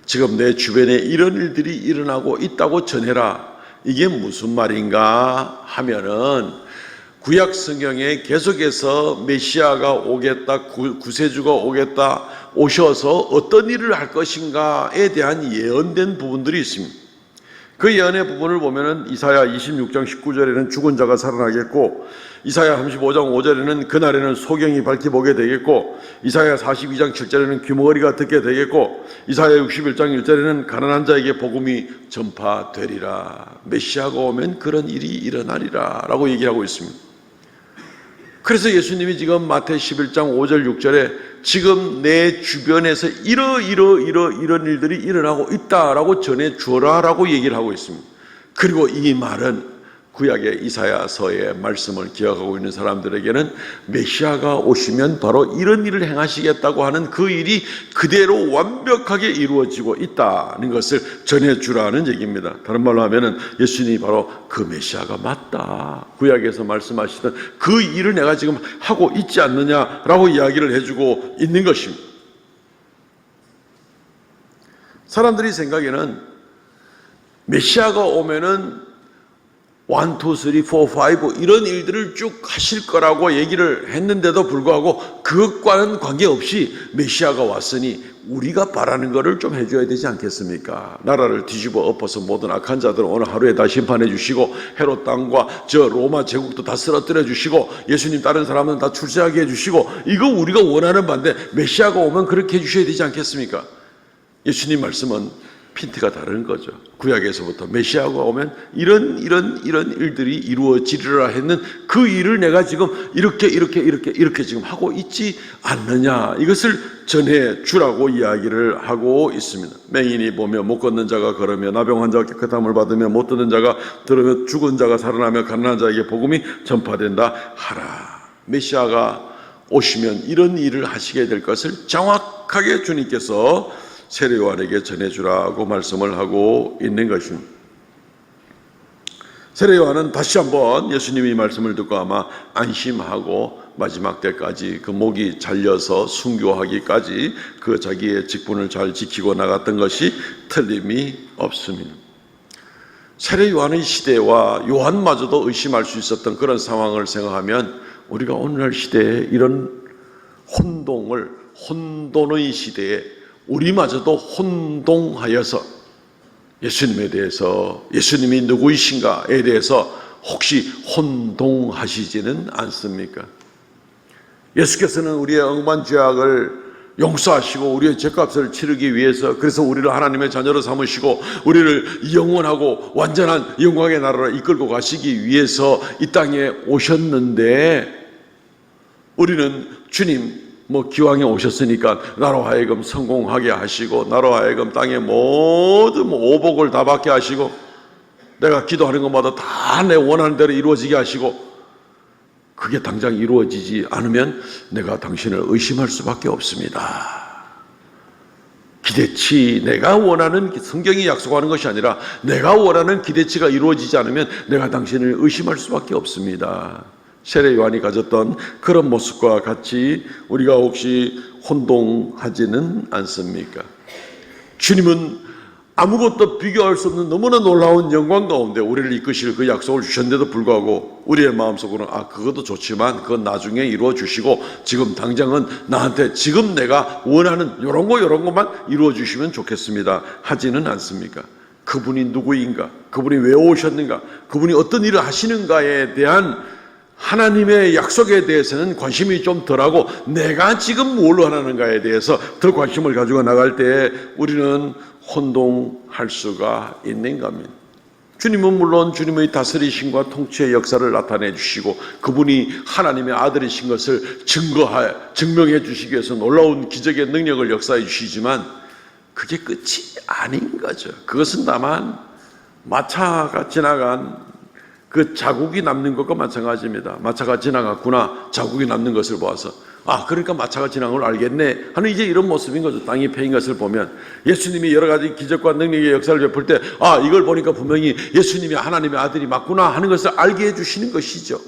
지금 내 주변에 이런 일들이 일어나고 있다고 전해라. 이게 무슨 말인가 하면은 구약 성경에 계속해서 메시아가 오겠다, 구세주가 오겠다, 오셔서 어떤 일을 할 것인가에 대한 예언된 부분들이 있습니다. 그 예언의 부분을 보면은 이사야 26장 19절에는 죽은 자가 살아나겠고, 이사야 35장 5절에는 그날에는 소경이 밝히 보게 되겠고, 이사야 42장 7절에는 귀머거리가 듣게 되겠고, 이사야 61장 1절에는 가난한 자에게 복음이 전파되리라. 메시아가 오면 그런 일이 일어나리라 라고 얘기하고 있습니다. 그래서 예수님이 지금 마태 11장 5절 6절에 지금 내 주변에서 이런 일들이 일어나고 있다라고 전해 주어라 라고 얘기를 하고 있습니다. 그리고 이 말은 구약의 이사야서의 말씀을 기억하고 있는 사람들에게는 메시아가 오시면 바로 이런 일을 행하시겠다고 하는 그 일이 그대로 완벽하게 이루어지고 있다는 것을 전해주라는 얘기입니다. 다른 말로 하면은 예수님이 바로 그 메시아가 맞다. 구약에서 말씀하시던 그 일을 내가 지금 하고 있지 않느냐라고 이야기를 해주고 있는 것입니다. 사람들이 생각에는 메시아가 오면은 1, 2, 3, 4, 5 이런 일들을 쭉 하실 거라고 얘기를 했는데도 불구하고 그것과는 관계없이 메시아가 왔으니 우리가 바라는 거를 좀 해줘야 되지 않겠습니까? 나라를 뒤집어 엎어서 모든 악한 자들을 오늘 하루에 다 심판해 주시고 헤롯 땅과 저 로마 제국도 다 쓰러뜨려 주시고 예수님 다른 사람은 다 출세하게 해주시고 이거 우리가 원하는 바인데 메시아가 오면 그렇게 해주셔야 되지 않겠습니까? 예수님 말씀은 핀트가 다른 거죠. 구약에서부터 메시아가 오면 이런 일들이 이루어지리라 했는 그 일을 내가 지금 이렇게 지금 하고 있지 않느냐, 이것을 전해 주라고 이야기를 하고 있습니다. 맹인이 보며 못 걷는 자가 걸으며 나병 환자가 깨끗함을 받으며 못 듣는 자가 들으며 죽은 자가 살아나며 가난한 자에게 복음이 전파된다 하라. 메시아가 오시면 이런 일을 하시게 될 것을 정확하게 주님께서 세례 요한에게 전해주라고 말씀을 하고 있는 것입니다. 세례 요한은 다시 한번 예수님이 말씀을 듣고 아마 안심하고 마지막 때까지 그 목이 잘려서 순교하기까지 그 자기의 직분을 잘 지키고 나갔던 것이 틀림이 없습니다. 세례 요한의 시대와 요한마저도 의심할 수 있었던 그런 상황을 생각하면 우리가 오늘날 시대에 이런 혼돈의 시대에 우리마저도 혼동하여서 예수님에 대해서, 예수님이 누구이신가에 대해서 혹시 혼동하시지는 않습니까? 예수께서는 우리의 억만 죄악을 용서하시고 우리의 죄값을 치르기 위해서, 그래서 우리를 하나님의 자녀로 삼으시고 우리를 영원하고 완전한 영광의 나라로 이끌고 가시기 위해서 이 땅에 오셨는데, 우리는 주님 기왕에 오셨으니까 나로 하여금 성공하게 하시고 나로 하여금 땅에 모든 오복을 다 받게 하시고 내가 기도하는 것마다 다 내 원하는 대로 이루어지게 하시고, 그게 당장 이루어지지 않으면 내가 당신을 의심할 수밖에 없습니다. 기대치, 내가 원하는, 성경이 약속하는 것이 아니라 내가 원하는 기대치가 이루어지지 않으면 내가 당신을 의심할 수밖에 없습니다. 세례 요한이 가졌던 그런 모습과 같이 우리가 혹시 혼동하지는 않습니까? 주님은 아무것도 비교할 수 없는 너무나 놀라운 영광 가운데 우리를 이끄실 그 약속을 주셨는데도 불구하고 우리의 마음속으로는 그것도 좋지만 그건 나중에 이루어 주시고 지금 당장은 나한테 지금 내가 원하는 이런 것만 이루어 주시면 좋겠습니다 하지는 않습니까? 그분이 누구인가? 그분이 왜 오셨는가? 그분이 어떤 일을 하시는가에 대한 하나님의 약속에 대해서는 관심이 좀 덜하고 내가 지금 뭘 원하는가에 대해서 더 관심을 가지고 나갈 때 우리는 혼동할 수가 있는 겁니다. 주님은 물론 주님의 다스리심과 통치의 역사를 나타내 주시고 그분이 하나님의 아들이신 것을 증명해 주시기 위해서 놀라운 기적의 능력을 역사해 주시지만 그게 끝이 아닌 거죠. 그것은 다만 마차가 지나간 그 자국이 남는 것과 마찬가지입니다. 마차가 지나갔구나, 자국이 남는 것을 보아서 그러니까 마차가 지나간 걸 알겠네 하는 이제 이런 모습인 거죠. 땅이 패인 것을 보면 예수님이 여러 가지 기적과 능력의 역사를 베풀 때 이걸 보니까 분명히 예수님이 하나님의 아들이 맞구나 하는 것을 알게 해주시는 것이죠.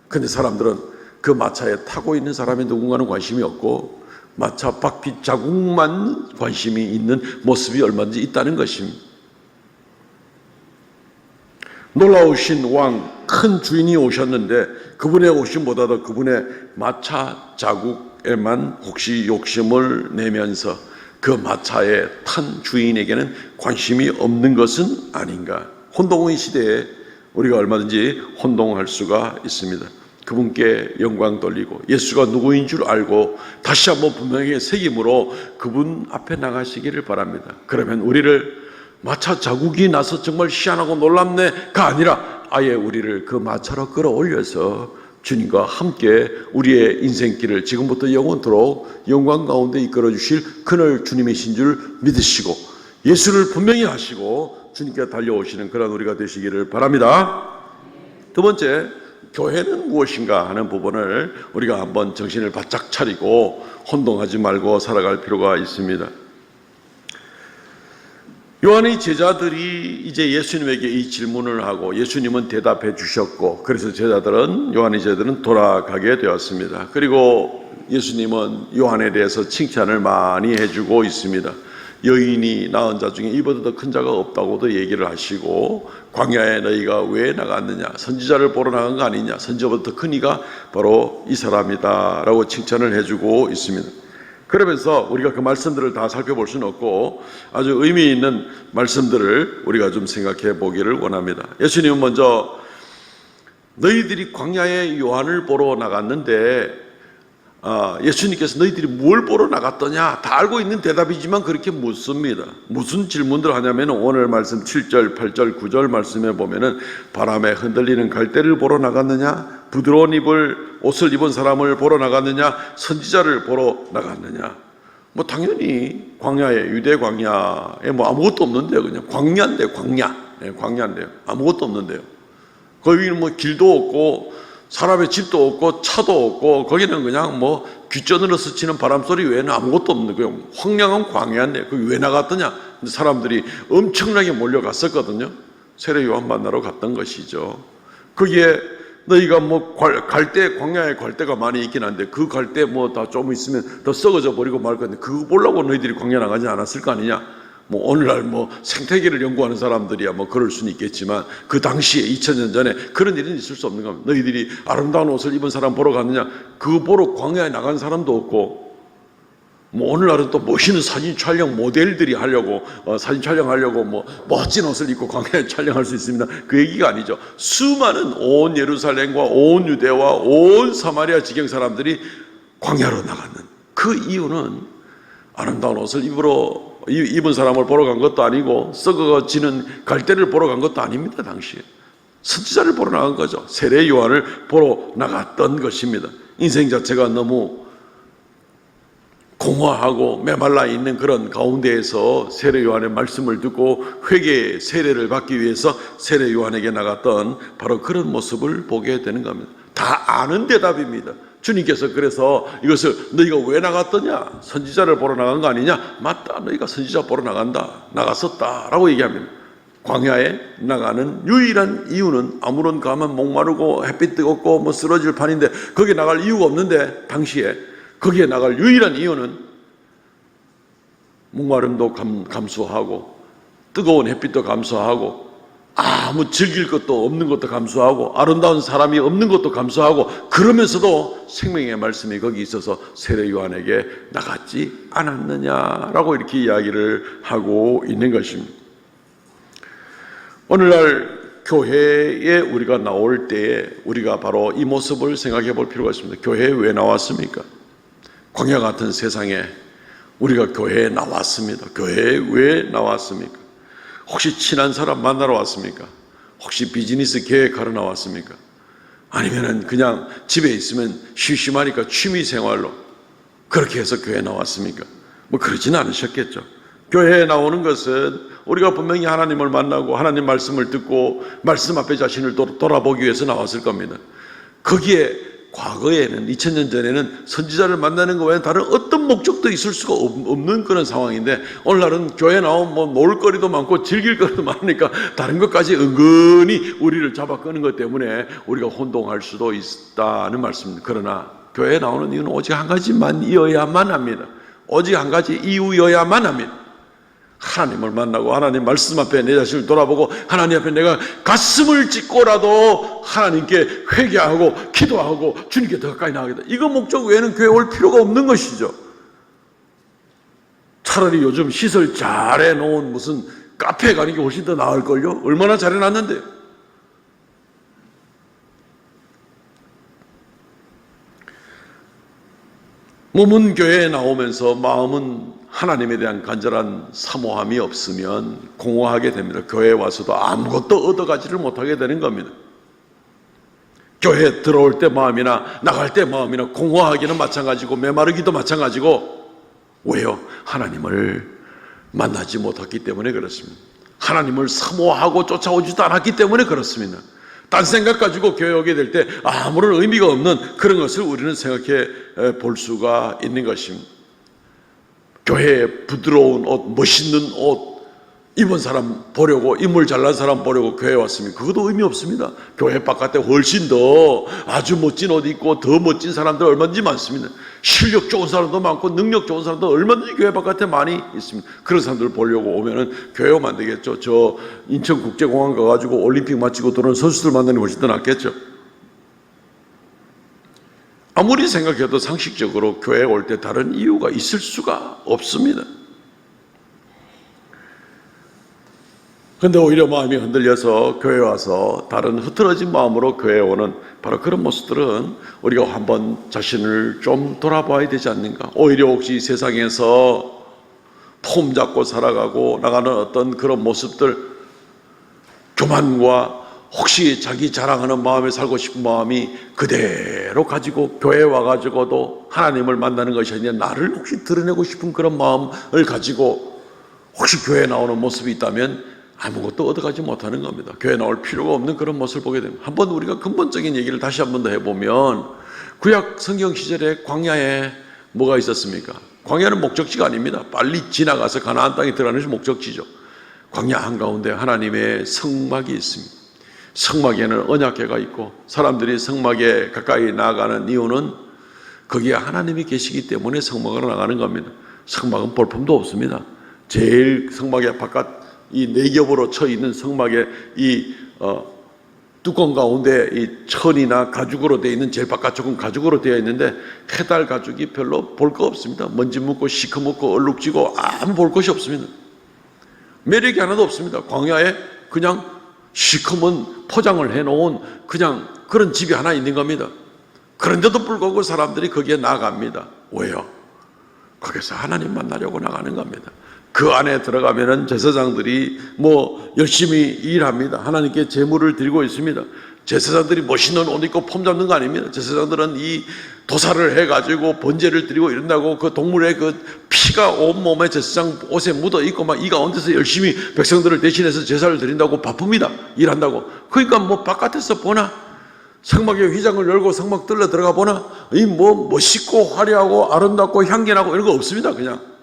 그런데 사람들은 그 마차에 타고 있는 사람의 누군가는 관심이 없고 마차 바퀴 자국만 관심이 있는 모습이 얼마든지 있다는 것입니다. 놀라우신 왕, 큰 주인이 오셨는데 그분의 오심보다도 그분의 마차 자국에만 혹시 욕심을 내면서 그 마차에 탄 주인에게는 관심이 없는 것은 아닌가. 혼동의 시대에 우리가 얼마든지 혼동할 수가 있습니다. 그분께 영광 돌리고 예수가 누구인 줄 알고 다시 한번 분명히 새김으로 그분 앞에 나가시기를 바랍니다. 그러면 우리를 마차 자국이 나서 정말 희한하고 놀랍네가 아니라 아예 우리를 그 마차로 끌어올려서 주님과 함께 우리의 인생길을 지금부터 영원토록 영광 가운데 이끌어 주실 그날 주님이신 줄 믿으시고 예수를 분명히 하시고 주님께 달려오시는 그런 우리가 되시기를 바랍니다. 두 번째, 교회는 무엇인가 하는 부분을 우리가 한번 정신을 바짝 차리고 혼동하지 말고 살아갈 필요가 있습니다. 요한의 제자들이 이제 예수님에게 이 질문을 하고 예수님은 대답해 주셨고 그래서 요한의 제자들은 돌아가게 되었습니다. 그리고 예수님은 요한에 대해서 칭찬을 많이 해주고 있습니다. 여인이 낳은 자 중에 이보다 더 큰 자가 없다고도 얘기를 하시고 광야에 너희가 왜 나갔느냐, 선지자를 보러 나간 거 아니냐, 선지자보다 더 큰 이가 바로 이 사람이다 라고 칭찬을 해주고 있습니다. 그러면서 우리가 그 말씀들을 다 살펴볼 수는 없고 아주 의미 있는 말씀들을 우리가 좀 생각해 보기를 원합니다. 예수님은 먼저 너희들이 광야에 요한을 보러 나갔는데 예수님께서 너희들이 뭘 보러 나갔더냐? 다 알고 있는 대답이지만 그렇게 묻습니다. 무슨 질문들을 하냐면 오늘 말씀 7절, 8절, 9절 말씀에 보면은 바람에 흔들리는 갈대를 보러 나갔느냐? 부드러운 옷을 입은 사람을 보러 나갔느냐? 선지자를 보러 나갔느냐? 뭐 당연히 광야에, 유대 광야에 뭐 아무것도 없는데요. 그냥 광야인데 광야. 광야인데요. 아무것도 없는데요. 거기는 뭐 길도 없고 사람의 집도 없고 차도 없고 거기는 그냥 뭐 귓전으로 스치는 바람소리 외에는 아무것도 없는 거예요. 황량한 광야인데 거기 왜 나갔더냐? 근데 사람들이 엄청나게 몰려갔었거든요. 세례 요한 만나러 갔던 것이죠. 거기에 너희가 뭐 갈대, 광야에 갈대가 많이 있긴 한데 그 갈대 뭐 다 좀 있으면 더 썩어져 버리고 말 건데 그거 보려고 너희들이 광야 나가지 않았을 거 아니냐? 뭐 오늘날 뭐 생태계를 연구하는 사람들이야 뭐 그럴 수는 있겠지만 그 당시에 2000년 전에 그런 일은 있을 수 없는 겁니다. 너희들이 아름다운 옷을 입은 사람 보러 갔느냐? 그거 보러 광야에 나간 사람도 없고 뭐 오늘날은 또 멋있는 사진 촬영 모델들이 하려고 사진 촬영하려고 뭐 멋진 옷을 입고 광야에 촬영할 수 있습니다. 그 얘기가 아니죠. 수많은 온 예루살렘과 온 유대와 온 사마리아 지경 사람들이 광야로 나갔는 그 이유는 아름다운 옷을 입은 사람을 보러 간 것도 아니고 썩어지는 갈대를 보러 간 것도 아닙니다. 당시에 선지자를 보러 나간 거죠. 세례 요한을 보러 나갔던 것입니다. 인생 자체가 너무 공허하고 메말라 있는 그런 가운데에서 세례 요한의 말씀을 듣고 회개의 세례를 받기 위해서 세례 요한에게 나갔던 바로 그런 모습을 보게 되는 겁니다. 다 아는 대답입니다. 주님께서 그래서 이것을 너희가 왜 나갔더냐? 선지자를 보러 나간 거 아니냐? 맞다. 너희가 선지자 보러 나갔었다 라고 얘기합니다. 광야에 나가는 유일한 이유는 아무런 가면 목마르고 햇빛 뜨겁고 뭐 쓰러질 판인데 거기에 나갈 이유가 없는데 당시에 거기에 나갈 유일한 이유는 목마름도 감수하고 뜨거운 햇빛도 감수하고 아무 즐길 것도 없는 것도 감수하고 아름다운 사람이 없는 것도 감수하고 그러면서도 생명의 말씀이 거기 있어서 세례 요한에게 나갔지 않았느냐라고 이렇게 이야기를 하고 있는 것입니다. 오늘날 교회에 우리가 나올 때에 우리가 바로 이 모습을 생각해 볼 필요가 있습니다. 교회에 왜 나왔습니까? 광야 같은 세상에 우리가 교회에 나왔습니다. 교회에 왜 나왔습니까? 혹시 친한 사람 만나러 왔습니까? 혹시 비즈니스 계획하러 나왔습니까? 아니면은 그냥 집에 있으면 심심하니까 취미 생활로 그렇게 해서 교회에 나왔습니까? 뭐 그러지는 않으셨겠죠. 교회에 나오는 것은 우리가 분명히 하나님을 만나고 하나님 말씀을 듣고 말씀 앞에 자신을 돌아보기 위해서 나왔을 겁니다. 거기에 과거에는 2000년 전에는 선지자를 만나는 것 외에 다른 어떤 목적도 있을 수가 없는 그런 상황인데 오늘날은 교회 나오면 뭐 놀거리도 많고 즐길 거리도 많으니까 다른 것까지 은근히 우리를 잡아 끄는 것 때문에 우리가 혼동할 수도 있다는 말씀입니다. 그러나 교회에 나오는 이유는 오직 한 가지만이어야만 합니다. 오직 한 가지 이유여야만 합니다. 하나님을 만나고 하나님 말씀 앞에 내 자신을 돌아보고 하나님 앞에 내가 가슴을 찢고라도 하나님께 회개하고 기도하고 주님께 더 가까이 나가겠다. 이거 목적 외에는 교회 올 필요가 없는 것이죠. 차라리 요즘 시설 잘 해놓은 무슨 카페에 가는 게 훨씬 더 나을걸요. 얼마나 잘 해놨는데요. 몸은 교회에 나오면서 마음은 하나님에 대한 간절한 사모함이 없으면 공허하게 됩니다. 교회에 와서도 아무것도 얻어가지를 못하게 되는 겁니다. 교회에 들어올 때 마음이나 나갈 때 마음이나 공허하기는 마찬가지고 메마르기도 마찬가지고 왜요? 하나님을 만나지 못했기 때문에 그렇습니다. 하나님을 사모하고 쫓아오지도 않았기 때문에 그렇습니다. 딴 생각 가지고 교회 오게 될 때 아무런 의미가 없는 그런 것을 우리는 생각해 볼 수가 있는 것입니다. 교회에 부드러운 옷, 멋있는 옷 입은 사람 보려고, 인물 잘난 사람 보려고 교회에 왔습니다. 그것도 의미 없습니다. 교회 바깥에 훨씬 더 아주 멋진 옷 입고 더 멋진 사람들 얼마든지 많습니다. 실력 좋은 사람도 많고 능력 좋은 사람도 얼마든지 교회 바깥에 많이 있습니다. 그런 사람들 보려고 오면은 교회 오면 안 되겠죠. 저 인천국제공항 가가지고 올림픽 마치고 들어오는 선수들 만나는 것이 더 낫겠죠. 아무리 생각해도 상식적으로 교회에 올 때 다른 이유가 있을 수가 없습니다. 근데 오히려 마음이 흔들려서 교회 와서 다른 흐트러진 마음으로 교회에 오는 바로 그런 모습들은 우리가 한번 자신을 좀 돌아봐야 되지 않는가. 오히려 혹시 세상에서 폼 잡고 살아가고 나가는 어떤 그런 모습들, 교만과 혹시 자기 자랑하는 마음에 살고 싶은 마음이 그대로 가지고 교회에 와가지고도 하나님을 만나는 것이 아니라 나를 혹시 드러내고 싶은 그런 마음을 가지고 혹시 교회에 나오는 모습이 있다면 아무것도 얻어가지 못하는 겁니다. 교회에 나올 필요가 없는 그런 모습을 보게 됩니다. 한번 우리가 근본적인 얘기를 다시 한 번 더 해보면 구약 성경 시절에 광야에 뭐가 있었습니까? 광야는 목적지가 아닙니다. 빨리 지나가서 가나안 땅에 들어가는 것이 목적지죠. 광야 한가운데 하나님의 성막이 있습니다. 성막에는 언약궤가 있고 사람들이 성막에 가까이 나아가는 이유는 거기에 하나님이 계시기 때문에 성막으로 나가는 겁니다. 성막은 볼품도 없습니다. 제일 성막의 바깥 이 네 겹으로 쳐 있는 성막의 이 뚜껑 가운데 이 천이나 가죽으로 되어 있는 제일 바깥쪽은 가죽으로 되어 있는데 해달 가죽이 별로 볼 거 없습니다. 먼지 묻고 시커멓고 얼룩지고 아무 볼 것이 없습니다. 매력이 하나도 없습니다. 광야에 그냥 시커먼 포장을 해놓은 그냥 그런 집이 하나 있는 겁니다. 그런데도 불구하고 사람들이 거기에 나갑니다. 왜요? 거기서 하나님 만나려고 나가는 겁니다. 그 안에 들어가면은 제사장들이 뭐 열심히 일합니다. 하나님께 제물을 드리고 있습니다. 제사장들이 멋있는 옷 입고 폼 잡는 거 아닙니다. 제사장들은 이 도사를 해가지고 번제를 드리고 이런다고 그 동물의 그 피가 온몸에 제사장 옷에 묻어 있고 막 이 가운데서 열심히 백성들을 대신해서 제사를 드린다고 바쁩니다. 일한다고. 그러니까 뭐 바깥에서 보나 성막의 휘장을 열고 성막 뚫려 들어가 보나 이 뭐 멋있고 화려하고 아름답고 향기나고 이런 거 없습니다. 그냥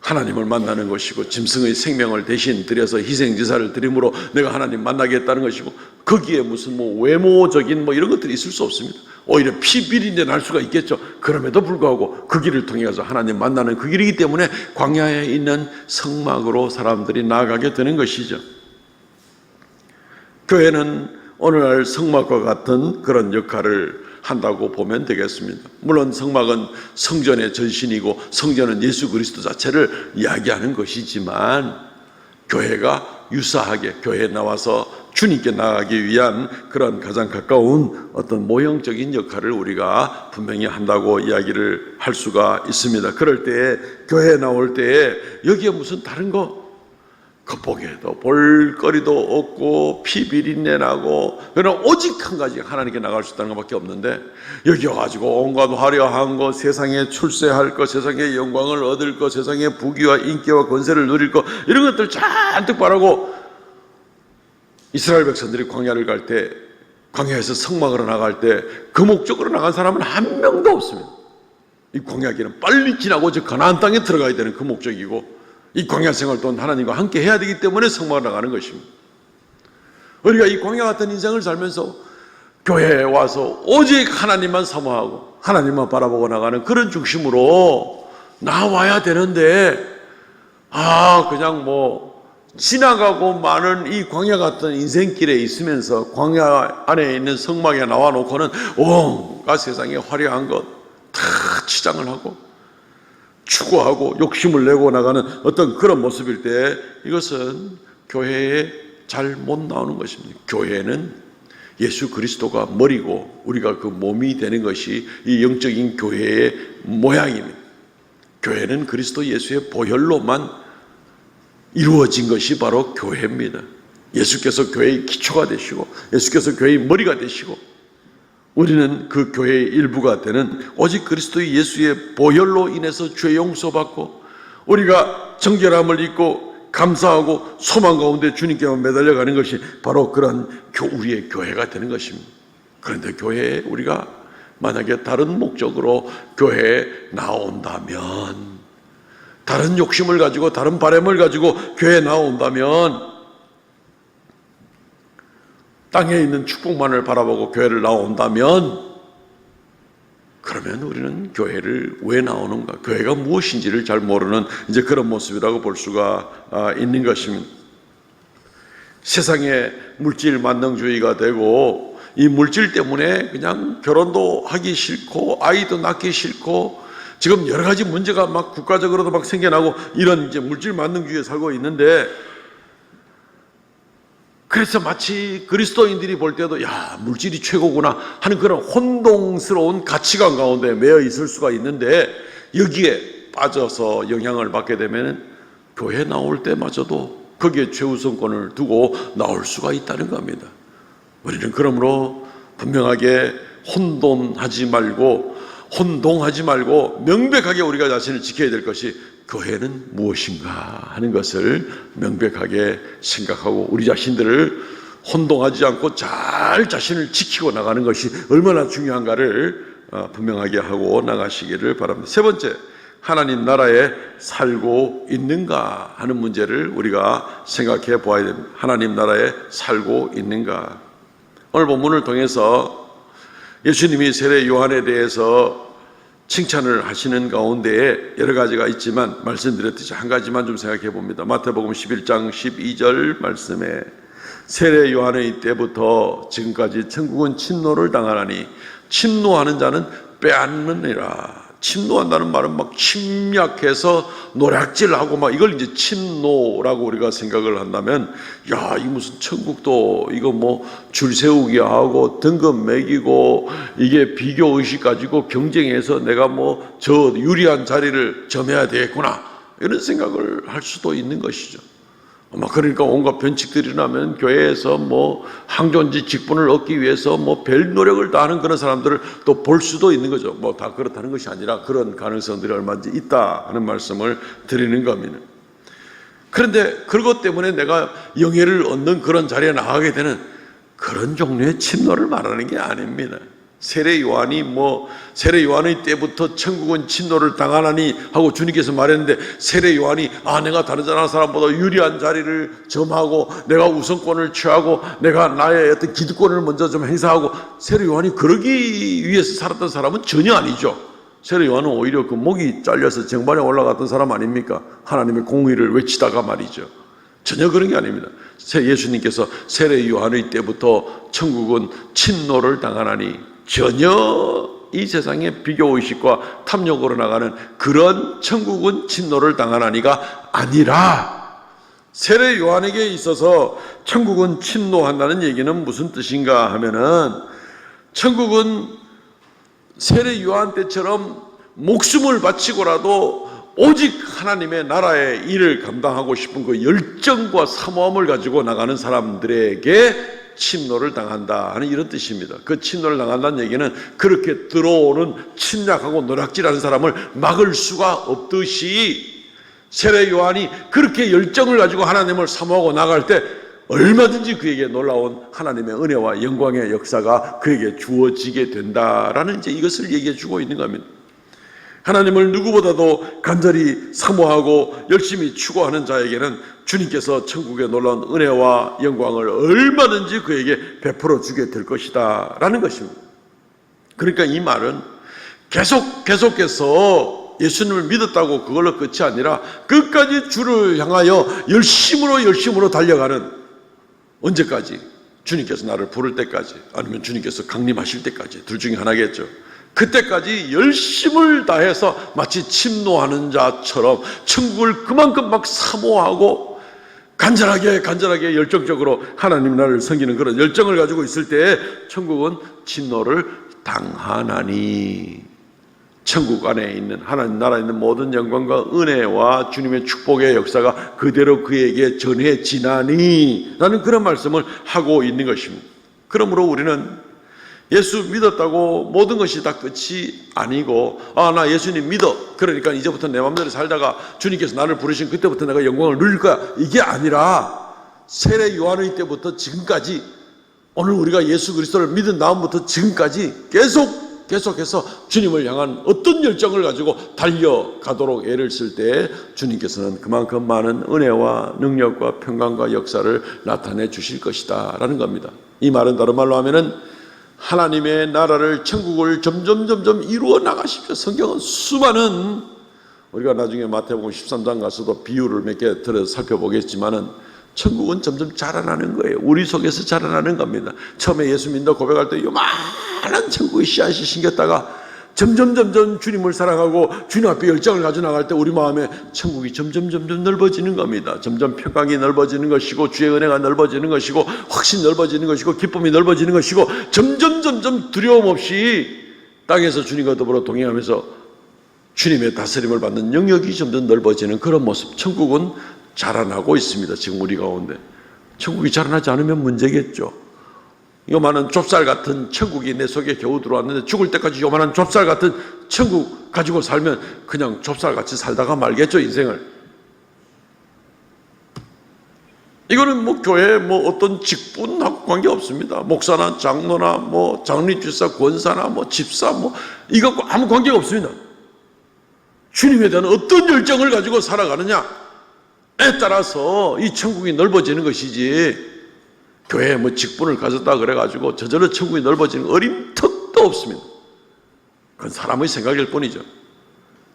하나님을 만나는 것이고 짐승의 생명을 대신 드려서 희생제사를 드림으로 내가 하나님 만나겠다는 것이고 거기에 무슨 뭐 외모적인 뭐 이런 것들이 있을 수 없습니다. 오히려 피비린내 날 수가 있겠죠. 그럼에도 불구하고 그 길을 통해 가서 하나님 만나는 그 길이기 때문에 광야에 있는 성막으로 사람들이 나아가게 되는 것이죠. 교회는 오늘날 성막과 같은 그런 역할을 한다고 보면 되겠습니다. 물론 성막은 성전의 전신이고 성전은 예수 그리스도 자체를 이야기하는 것이지만 교회가 유사하게 교회에 나와서 주님께 나가기 위한 그런 가장 가까운 어떤 모형적인 역할을 우리가 분명히 한다고 이야기를 할 수가 있습니다. 그럴 때에 교회에 나올 때에 여기에 무슨 다른 거 겉보기에도 볼거리도 없고 피비린내 나고 그러나 오직 한 가지 하나님께 나갈 수 있다는 것밖에 없는데 여기 와가지고 온갖 화려한 것, 세상에 출세할 것, 세상의 영광을 얻을 것, 세상의 부귀와 인기와 권세를 누릴 것 이런 것들 잔뜩 바라고 이스라엘 백성들이 광야를 갈 때 광야에서 성막으로 나갈 때 그 목적으로 나간 사람은 한 명도 없습니다. 이 광야길은 빨리 지나고 저 가나안 땅에 들어가야 되는 그 목적이고 이 광야 생활 또한 하나님과 함께 해야 되기 때문에 성막을 나가는 것입니다. 우리가 이 광야 같은 인생을 살면서 교회에 와서 오직 하나님만 사모하고 하나님만 바라보고 나가는 그런 중심으로 나와야 되는데 그냥 뭐 지나가고 많은 이 광야 같은 인생길에 있으면서 광야 안에 있는 성막에 나와 놓고는 온갖 세상에 화려한 것 다 치장을 하고 추구하고 욕심을 내고 나가는 어떤 그런 모습일 때 이것은 교회에 잘 못 나오는 것입니다. 교회는 예수 그리스도가 머리고 우리가 그 몸이 되는 것이 이 영적인 교회의 모양입니다. 교회는 그리스도 예수의 보혈로만 이루어진 것이 바로 교회입니다. 예수께서 교회의 기초가 되시고 예수께서 교회의 머리가 되시고 우리는 그 교회의 일부가 되는 오직 그리스도 예수의 보혈로 인해서 죄 용서받고 우리가 정결함을 입고 감사하고 소망 가운데 주님께만 매달려가는 것이 바로 그런 우리의 교회가 되는 것입니다. 그런데 교회에 우리가 만약에 다른 목적으로 교회에 나온다면 다른 욕심을 가지고 다른 바람을 가지고 교회에 나온다면 땅에 있는 축복만을 바라보고 교회를 나온다면 그러면 우리는 교회를 왜 나오는가? 교회가 무엇인지를 잘 모르는 이제 그런 모습이라고 볼 수가 있는 것입니다. 세상에 물질 만능주의가 되고 이 물질 때문에 그냥 결혼도 하기 싫고 아이도 낳기 싫고 지금 여러 가지 문제가 막 국가적으로도 막 생겨나고 이런 이제 물질 만능주의에 살고 있는데 그래서 마치 그리스도인들이 볼 때도 야, 물질이 최고구나 하는 그런 혼동스러운 가치관 가운데 매여 있을 수가 있는데, 여기에 빠져서 영향을 받게 되면 교회 나올 때마저도 거기에 최우선권을 두고 나올 수가 있다는 겁니다. 우리는 그러므로 분명하게 혼돈하지 말고 명백하게 우리가 자신을 지켜야 될 것이 교회는 무엇인가 하는 것을 명백하게 생각하고 우리 자신들을 혼동하지 않고 잘 자신을 지키고 나가는 것이 얼마나 중요한가를 분명하게 하고 나가시기를 바랍니다. 세 번째, 하나님 나라에 살고 있는가 하는 문제를 우리가 생각해 보아야 됩니다. 하나님 나라에 살고 있는가. 오늘 본문을 통해서 예수님이 세례 요한에 대해서 칭찬을 하시는 가운데에 여러 가지가 있지만 말씀드렸듯이 한 가지만 좀 생각해 봅니다. 마태복음 11장 12절 말씀에 세례 요한의 때부터 지금까지 천국은 침노를 당하나니 침노하는 자는 빼앗느니라. 침노한다는 말은 막 침략해서 노략질하고 막 이걸 이제 침노라고 우리가 생각을 한다면, 야, 이 무슨 천국도 이거 뭐 줄 세우기 하고 등급 매기고 이게 비교 의식 가지고 경쟁해서 내가 뭐 저 유리한 자리를 점해야 되겠구나 이런 생각을 할 수도 있는 것이죠. 아마 그러니까 온갖 변칙들이 나면 교회에서 뭐 항존지 직분을 얻기 위해서 뭐 별 노력을 다하는 그런 사람들을 또 볼 수도 있는 거죠. 뭐 다 그렇다는 것이 아니라 그런 가능성들이 얼마든지 있다 하는 말씀을 드리는 겁니다. 그런데 그것 때문에 내가 영예를 얻는 그런 자리에 나가게 되는 그런 종류의 침노를 말하는 게 아닙니다. 세례 요한의 때부터 천국은 침노를 당하나니 하고 주님께서 말했는데, 세례 요한이 내가 다른 사람보다 유리한 자리를 점하고 내가 우선권을 취하고 내가 나의 어떤 기득권을 먼저 좀 행사하고, 세례 요한이 그러기 위해서 살았던 사람은 전혀 아니죠. 세례 요한은 오히려 그 목이 잘려서 정반에 올라갔던 사람 아닙니까? 하나님의 공의를 외치다가 말이죠. 전혀 그런 게 아닙니다. 예수님께서 세례 요한의 때부터 천국은 침노를 당하나니 전혀 이 세상의 비교의식과 탐욕으로 나가는 그런 천국은 침노를 당하나니가 아니라, 세례 요한에게 있어서 천국은 침노한다는 얘기는 무슨 뜻인가 하면은, 천국은 세례 요한 때처럼 목숨을 바치고라도 오직 하나님의 나라의 일을 감당하고 싶은 그 열정과 사모함을 가지고 나가는 사람들에게 침노를 당한다 하는 이런 뜻입니다. 그 침노를 당한다는 얘기는 그렇게 들어오는 침략하고 노략질하는 사람을 막을 수가 없듯이, 세례 요한이 그렇게 열정을 가지고 하나님을 사모하고 나갈 때 얼마든지 그에게 놀라운 하나님의 은혜와 영광의 역사가 그에게 주어지게 된다라는 이제 이것을 얘기해 주고 있는 겁니다. 하나님을 누구보다도 간절히 사모하고 열심히 추구하는 자에게는 주님께서 천국의 놀라운 은혜와 영광을 얼마든지 그에게 베풀어 주게 될 것이다 라는 것입니다. 그러니까 이 말은 계속해서 예수님을 믿었다고 그걸로 끝이 아니라 끝까지 주를 향하여 열심으로 달려가는, 언제까지? 주님께서 나를 부를 때까지, 아니면 주님께서 강림하실 때까지, 둘 중에 하나겠죠. 그때까지 열심을 다해서 마치 침노하는 자처럼 천국을 그만큼 막 사모하고 간절하게 열정적으로 하나님 나라를 섬기는 그런 열정을 가지고 있을 때 천국은 침노를 당하나니, 천국 안에 있는 하나님 나라에 있는 모든 영광과 은혜와 주님의 축복의 역사가 그대로 그에게 전해지나니 라는 그런 말씀을 하고 있는 것입니다. 그러므로 우리는 예수 믿었다고 모든 것이 다 끝이 아니고, 나 예수님 믿어, 그러니까 이제부터 내 마음대로 살다가 주님께서 나를 부르신 그때부터 내가 영광을 누릴 거야, 이게 아니라 세례 요한의 때부터 지금까지, 오늘 우리가 예수 그리스도를 믿은 다음부터 지금까지 계속해서 주님을 향한 어떤 열정을 가지고 달려가도록 애를 쓸 때 주님께서는 그만큼 많은 은혜와 능력과 평강과 역사를 나타내 주실 것이다 라는 겁니다. 이 말은 다른 말로 하면은 하나님의 나라를, 천국을 점점 이루어 나가십시오. 성경은 수많은, 우리가 나중에 마태복음 13장 가서도 비유를 몇 개 들어서 살펴보겠지만은 천국은 점점 자라나는 거예요. 우리 속에서 자라나는 겁니다. 처음에 예수 믿는다 고백할 때 요만한 천국의 씨앗이 심겼다가 점점 주님을 사랑하고 주님 앞에 열정을 가져 나갈 때 우리 마음에 천국이 점점 넓어지는 겁니다. 점점 평강이 넓어지는 것이고 주의 은혜가 넓어지는 것이고 확신 넓어지는 것이고 기쁨이 넓어지는 것이고 점점 두려움 없이 땅에서 주님과 더불어 동행하면서 주님의 다스림을 받는 영역이 점점 넓어지는 그런 모습. 천국은 자라나고 있습니다. 지금 우리 가운데. 천국이 자라나지 않으면 문제겠죠. 요만한 좁쌀 같은 천국이 내 속에 겨우 들어왔는데 죽을 때까지 요만한 좁쌀 같은 천국 가지고 살면 그냥 좁쌀같이 살다가 말겠죠, 인생을. 이거는 뭐 교회 뭐 어떤 직분하고 관계없습니다. 목사나 장로나 뭐 장립주사, 권사나 뭐 집사 뭐 이것과 아무 관계가 없습니다. 주님에 대한 어떤 열정을 가지고 살아가느냐에 따라서 이 천국이 넓어지는 것이지, 교회에 뭐 직분을 가졌다 그래가지고 저절로 천국이 넓어지는 어림턱도 없습니다. 그건 사람의 생각일 뿐이죠.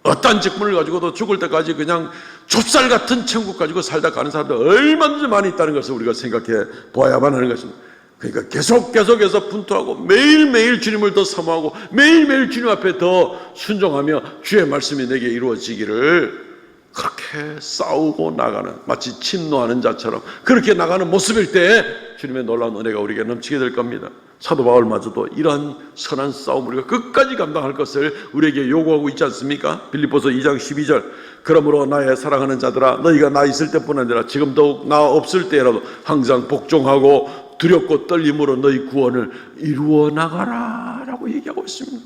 어떤 직분을 가지고도 죽을 때까지 그냥 좁쌀 같은 천국 가지고 살다 가는 사람들 얼마나 많이 있다는 것을 우리가 생각해 보아야만 하는 것입니다. 그러니까 계속해서 분투하고 매일매일 주님을 더 사모하고 매일매일 주님 앞에 더 순종하며 주의 말씀이 내게 이루어지기를 그렇게 싸우고 나가는, 마치 침노하는 자처럼 그렇게 나가는 모습일 때 주님의 놀라운 은혜가 우리에게 넘치게 될 겁니다. 사도 바울마저도 이러한 선한 싸움 우리가 끝까지 감당할 것을 우리에게 요구하고 있지 않습니까? 빌립보서 2장 12절 그러므로 나의 사랑하는 자들아 너희가 나 있을 때뿐 아니라 지금 더욱 나 없을 때라도 항상 복종하고 두렵고 떨림으로 너희 구원을 이루어 나가라 라고 얘기하고 있습니다.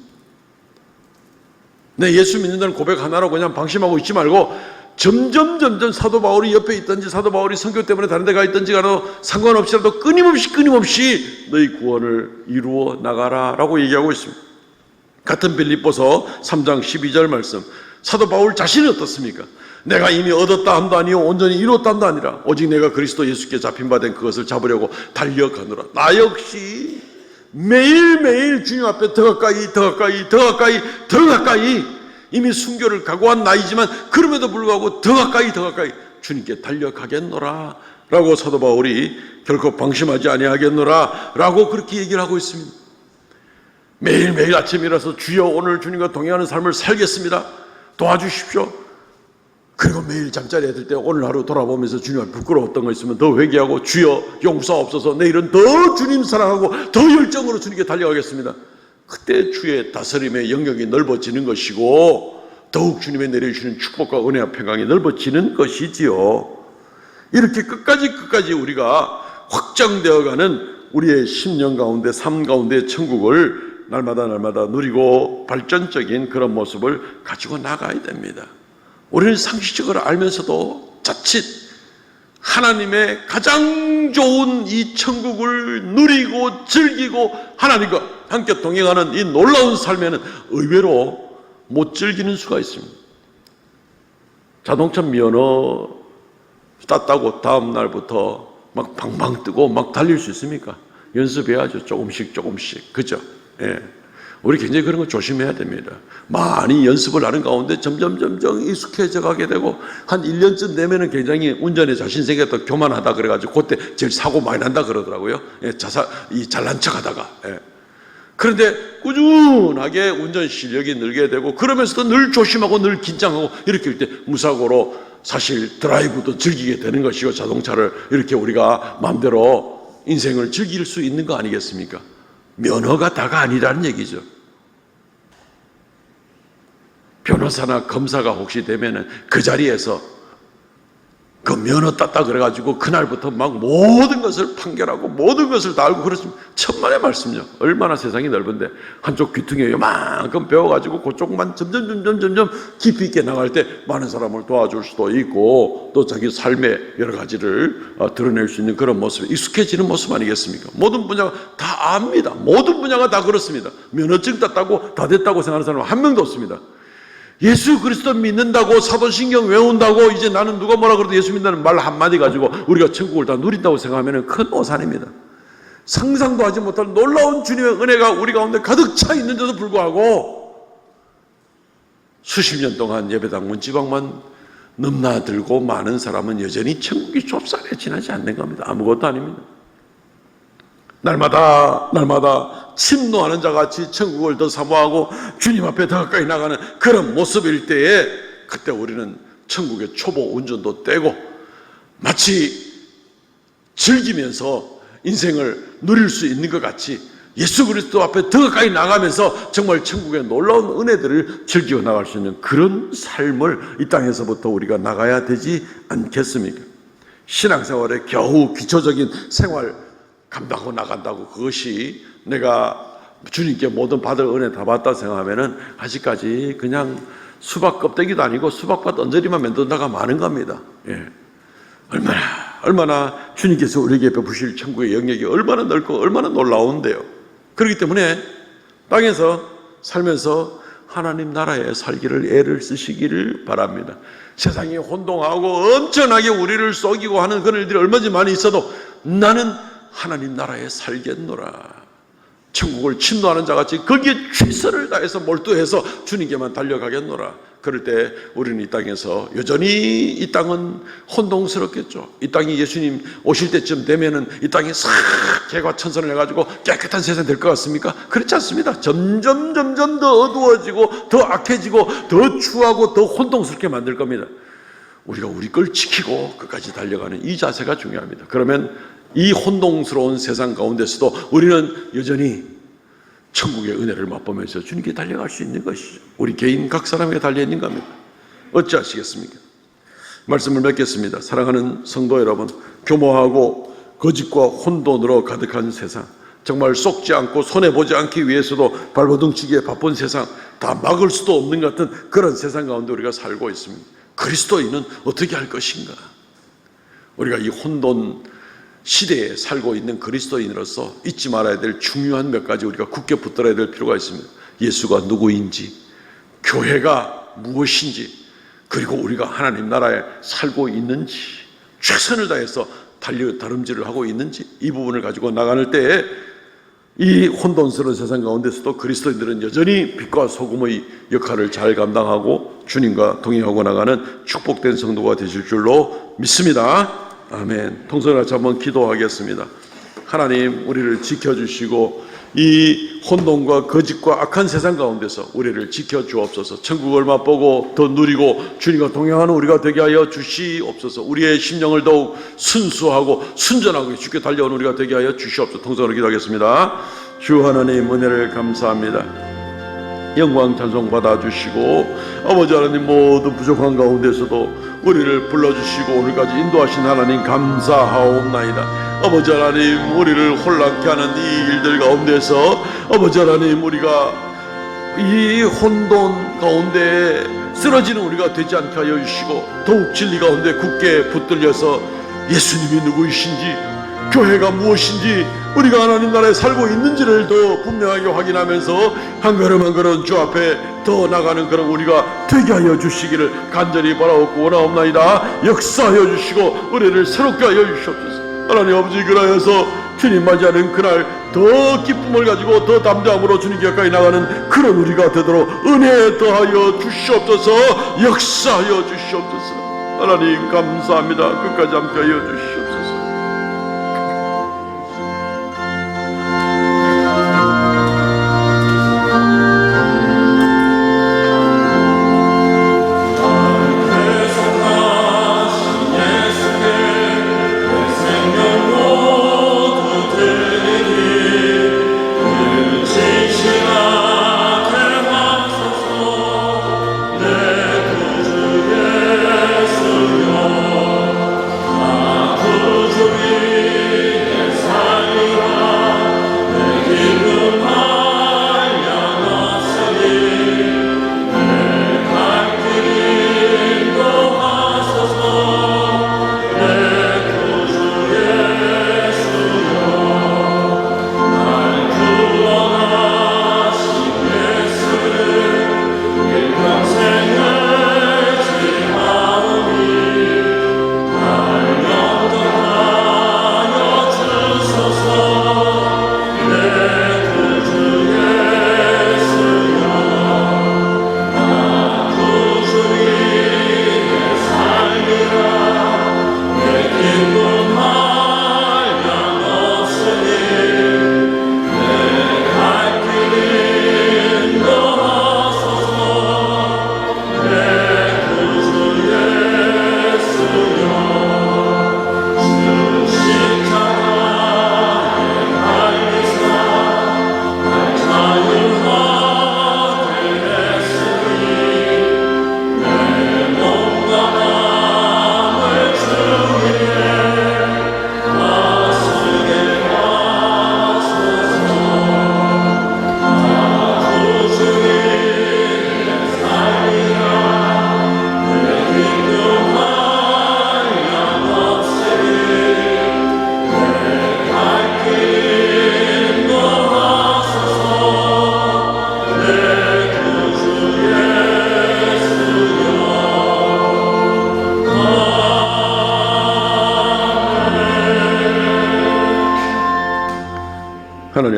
내 예수 믿는다는 고백 하나로 그냥 방심하고 있지 말고 점점 사도 바울이 옆에 있든지 사도 바울이 선교 때문에 다른 데 가 있든지 간에 상관없이라도 끊임없이 너희 구원을 이루어 나가라 라고 얘기하고 있습니다. 같은 빌립보서 3장 12절 말씀, 사도 바울 자신이 어떻습니까? 내가 이미 얻었다 함도 아니요 온전히 이뤘다 함도 아니라 오직 내가 그리스도 예수께 잡힌 바 된 그것을 잡으려고 달려가노라. 나 역시 매일매일 주님 앞에 더 가까이 이미 순교를 각오한 나이지만 그럼에도 불구하고 더 가까이 주님께 달려가겠노라 라고 사도 바울이 결코 방심하지 아니하겠노라 라고 그렇게 얘기를 하고 있습니다. 매일매일 아침에 일어나서 주여 오늘 주님과 동행하는 삶을 살겠습니다, 도와주십시오. 그리고 매일 잠자리에 들 때 오늘 하루 돌아보면서 주님 앞에 부끄러웠던 거 있으면 더 회개하고 주여 용서옵소서, 내일은 더 주님 사랑하고 더 열정으로 주님께 달려가겠습니다. 그때 주의 다스림의 영역이 넓어지는 것이고 더욱 주님의 내려주시는 축복과 은혜와 평강이 넓어지는 것이지요. 이렇게 끝까지 우리가 확장되어가는 우리의 심령 가운데 삶 가운데 천국을 날마다 누리고 발전적인 그런 모습을 가지고 나가야 됩니다. 우리는 상식적으로 알면서도 자칫 하나님의 가장 좋은 이 천국을 누리고 즐기고 하나님과 함께 동행하는 이 놀라운 삶에는 의외로 못 즐기는 수가 있습니다. 자동차 면허 땄다고 다음 날부터 막 방방 뜨고 막 달릴 수 있습니까? 연습해야죠. 조금씩 그죠? 예. 우리 굉장히 그런 거 조심해야 됩니다. 많이 연습을 하는 가운데 점점 익숙해져 가게 되고 한 1년쯤 되면은 굉장히 운전에 자신 생겼다 교만하다 그래가지고 그때 제일 사고 많이 난다 그러더라고요. 예, 잘난 척 하다가. 예. 그런데 꾸준하게 운전 실력이 늘게 되고 그러면서도 늘 조심하고 늘 긴장하고 이렇게 할 때 무사고로 사실 드라이브도 즐기게 되는 것이고 자동차를 이렇게 우리가 마음대로 인생을 즐길 수 있는 거 아니겠습니까? 면허가 다가 아니라는 얘기죠. 변호사나 검사가 혹시 되면은 그 자리에서 그 면허 땄다 그래가지고 그날부터 막 모든 것을 판결하고 모든 것을 다 알고 그렇습니다. 천만의 말씀요. 얼마나 세상이 넓은데 한쪽 귀퉁이에 요만큼 배워가지고 그쪽만 점점 깊이 있게 나갈 때 많은 사람을 도와줄 수도 있고 또 자기 삶의 여러 가지를 드러낼 수 있는 그런 모습에 익숙해지는 모습 아니겠습니까? 모든 분야가 다 압니다. 모든 분야가 다 그렇습니다. 면허증 땄다고 다 됐다고 생각하는 사람은 한 명도 없습니다. 예수 그리스도 믿는다고 사도신경 외운다고 이제 나는 누가 뭐라 그래도 예수 믿는다는 말 한마디 가지고 우리가 천국을 다 누린다고 생각하면 큰 오산입니다. 상상도 하지 못할 놀라운 주님의 은혜가 우리 가운데 가득 차 있는데도 불구하고 수십 년 동안 예배당 문지방만 넘나들고 많은 사람은 여전히 천국이 좁쌀에 지나지 않는 겁니다. 아무것도 아닙니다. 날마다 침노하는 자같이 천국을 더 사모하고 주님 앞에 더 가까이 나가는 그런 모습일 때에, 그때 우리는 천국의 초보 운전도 떼고 마치 즐기면서 인생을 누릴 수 있는 것 같이 예수 그리스도 앞에 더 가까이 나가면서 정말 천국의 놀라운 은혜들을 즐겨 나갈 수 있는 그런 삶을 이 땅에서부터 우리가 나가야 되지 않겠습니까? 신앙생활에 겨우 기초적인 생활 감당하고 나간다고 그것이 내가 주님께 모든 받을 은혜 다 받다 생각하면은 아직까지 그냥 수박 껍데기도 아니고 수박밭 언저리만 만든다가 많은 겁니다. 예. 얼마나 주님께서 우리에게 베푸실 천국의 영역이 얼마나 넓고 얼마나 놀라운데요. 그렇기 때문에 땅에서 살면서 하나님 나라에 살기를 애를 쓰시기를 바랍니다. 세상이 혼동하고 엄청나게 우리를 속이고 하는 그런 일들이 얼마든지 많이 있어도 나는 하나님 나라에 살겠노라. 천국을 침노하는 자같이 거기에 최선을 다해서 몰두해서 주님께만 달려가겠노라. 그럴 때 우리는 이 땅에서 여전히 이 땅은 혼동스럽겠죠. 이 땅이 예수님 오실 때쯤 되면은 이 땅이 싹 개과천선을 해가지고 깨끗한 세상 될 것 같습니까? 그렇지 않습니다. 점점 더 어두워지고 더 악해지고 더 추하고 더 혼동스럽게 만들 겁니다. 우리가 우리 걸 지키고 끝까지 달려가는 이 자세가 중요합니다. 그러면 이 혼동스러운 세상 가운데서도 우리는 여전히 천국의 은혜를 맛보면서 주님께 달려갈 수 있는 것이죠. 우리 개인 각 사람에게 달려있는 겁니다. 어찌하시겠습니까? 말씀을 맺겠습니다. 사랑하는 성도 여러분, 교모하고 거짓과 혼돈으로 가득한 세상, 정말 속지 않고 손해보지 않기 위해서도 발버둥치기에 바쁜 세상, 다 막을 수도 없는 것 같은 그런 세상 가운데 우리가 살고 있습니다. 그리스도인은 어떻게 할 것인가? 우리가 이 혼돈 시대에 살고 있는 그리스도인으로서 잊지 말아야 될 중요한 몇 가지 우리가 굳게 붙들어야 될 필요가 있습니다. 예수가 누구인지, 교회가 무엇인지, 그리고 우리가 하나님 나라에 살고 있는지, 최선을 다해서 다름질을 하고 있는지, 이 부분을 가지고 나가는 때에 이 혼돈스러운 세상 가운데서도 그리스도인들은 여전히 빛과 소금의 역할을 잘 감당하고 주님과 동행하고 나가는 축복된 성도가 되실 줄로 믿습니다. 아멘. 통성을 같이 한번 기도하겠습니다. 하나님, 우리를 지켜주시고 이 혼돈과 거짓과 악한 세상 가운데서 우리를 지켜주옵소서. 천국을 맛보고 더 누리고 주님과 동행하는 우리가 되게 하여 주시옵소서. 우리의 심령을 더욱 순수하고 순전하고 주께 달려온 우리가 되게 하여 주시옵소서. 통성으로 기도하겠습니다. 주 하나님, 은혜를 감사합니다. 영광 찬송 받아주시고 아버지 하나님, 모든 부족한 가운데서도 우리를 불러주시고 오늘까지 인도하신 하나님 감사하옵나이다. 아버지 하나님, 우리를 혼란케 하는 이 일들 가운데서 아버지 하나님, 우리가 이 혼돈 가운데 쓰러지는 우리가 되지 않게 하여 주시고 더욱 진리 가운데 굳게 붙들려서 예수님이 누구이신지, 교회가 무엇인지, 우리가 하나님 나라에 살고 있는지를 더 분명하게 확인하면서 한 걸음 한 걸음 주 앞에 더 나가는 그런 우리가 되게 하여 주시기를 간절히 바라옵고 원하옵나이다. 역사하여 주시고 은혜를 새롭게 하여 주시옵소서. 하나님 아버지, 그러하여서 주님 맞이하는 그날 더 기쁨을 가지고 더 담대함으로 주님 가까이 나가는 그런 우리가 되도록 은혜 더하여 주시옵소서. 역사하여 주시옵소서. 하나님 감사합니다. 끝까지 함께 하여 주시옵소서. 내 구주 예수여, 나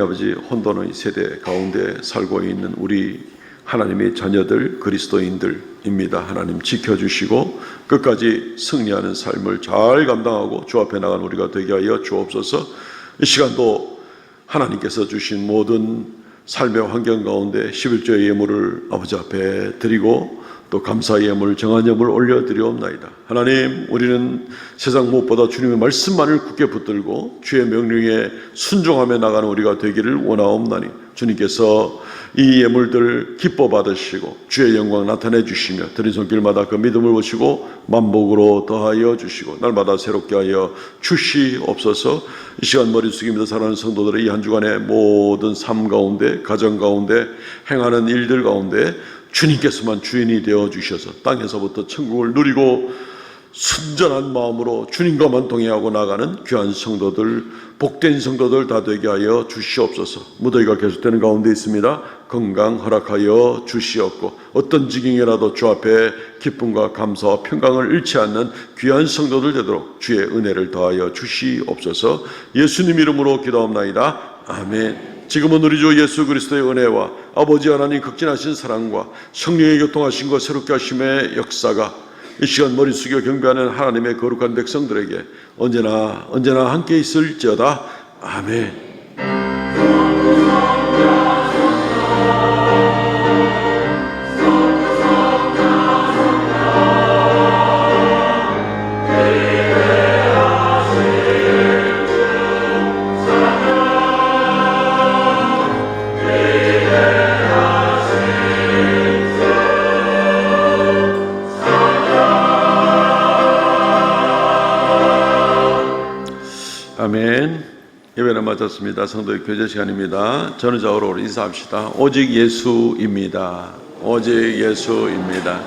아버지 혼돈의 세대 가운데 살고 있는 우리 하나님의 자녀들 그리스도인들입니다. 하나님 지켜주시고 끝까지 승리하는 삶을 잘 감당하고 주 앞에 나간 우리가 되게 하여 주옵소서. 이 시간도 하나님께서 주신 모든 삶의 환경 가운데 11조의 예물을 아버지 앞에 드리고 또 감사의 예물, 정한 예물을 올려드리옵나이다. 하나님, 우리는 세상 무엇보다 주님의 말씀만을 굳게 붙들고 주의 명령에 순종하며 나가는 우리가 되기를 원하옵나니 주님께서 이 예물들 기뻐 받으시고 주의 영광 나타내 주시며 드린 손길마다 그 믿음을 보시고 만복으로 더하여 주시고 날마다 새롭게 하여 주시옵소서. 이 시간 머리 숙이면서 사랑하는 성도들의 이 한 주간의 모든 삶 가운데, 가정 가운데, 행하는 일들 가운데 주님께서만 주인이 되어 주셔서 땅에서부터 천국을 누리고 순전한 마음으로 주님과만 동행하고 나가는 귀한 성도들, 복된 성도들 다 되게 하여 주시옵소서. 무더위가 계속되는 가운데 있습니다. 건강 허락하여 주시옵고 어떤 지경이라도 주 앞에 기쁨과 감사와 평강을 잃지 않는 귀한 성도들 되도록 주의 은혜를 더하여 주시옵소서. 예수님 이름으로 기도합나이다. 아멘. 지금은 우리 주 예수 그리스도의 은혜와 아버지 하나님 극진하신 사랑과 성령의 교통하심과 새롭게 하심의 역사가 이 시간 머리 숙여 경배하는 하나님의 거룩한 백성들에게 언제나 함께 있을지어다. 아멘. 아멘. 예배를 마쳤습니다. 성도의 교제 시간입니다. 전우자로 인사합시다. 오직 예수입니다. 오직 예수입니다.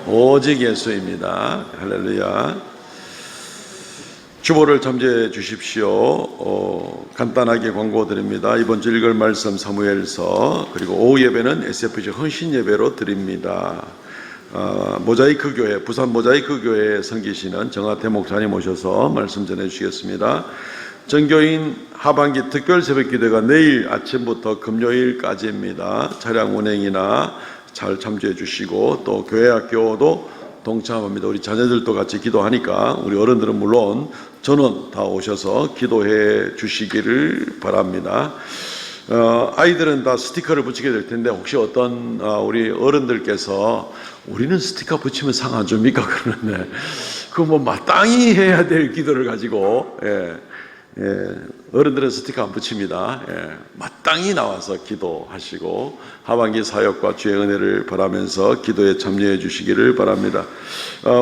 오직 예수입니다. 할렐루야. 주보를 참조해 주십시오. 간단하게 광고 드립니다. 이번 주 읽을 말씀 사무엘서, 그리고 오후 예배는 SFC 헌신 예배로 드립니다. 모자이크 교회, 부산 모자이크 교회에 섬기시는 정하태 목사님 오셔서 말씀 전해 주시겠습니다. 전교인 하반기 특별 새벽 기도가 내일 아침부터 금요일까지입니다. 차량 운행이나 잘 참조해 주시고 또 교회 학교도 동참합니다. 우리 자녀들도 같이 기도하니까 우리 어른들은 물론 전원 다 오셔서 기도해 주시기를 바랍니다. 아이들은 다 스티커를 붙이게 될 텐데 혹시 어떤 우리 어른들께서 우리는 스티커 붙이면 상 안 줍니까? 그러는데 그거 뭐 마땅히 해야 될 기도를 가지고 어른들은 스티커 안 붙입니다. 마땅히 나와서 기도하시고 하반기 사역과 주의 은혜를 바라면서 기도에 참여해 주시기를 바랍니다.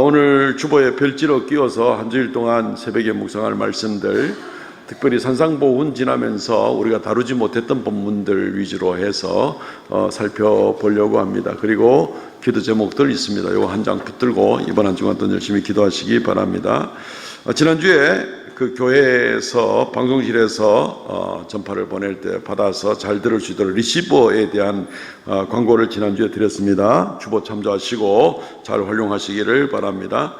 오늘 주보에 별지로 끼워서 한 주일 동안 새벽에 묵상할 말씀들, 특별히 산상보훈 지나면서 우리가 다루지 못했던 본문들 위주로 해서 살펴보려고 합니다. 그리고 기도 제목들 있습니다. 이거 한 장 붙들고 이번 한 주간 또 열심히 기도하시기 바랍니다. 지난주에 그 교회에서 방송실에서 전파를 보낼 때 받아서 잘 들을 수 있도록 리시버에 대한 광고를 지난주에 드렸습니다. 주보 참조하시고 잘 활용하시기를 바랍니다.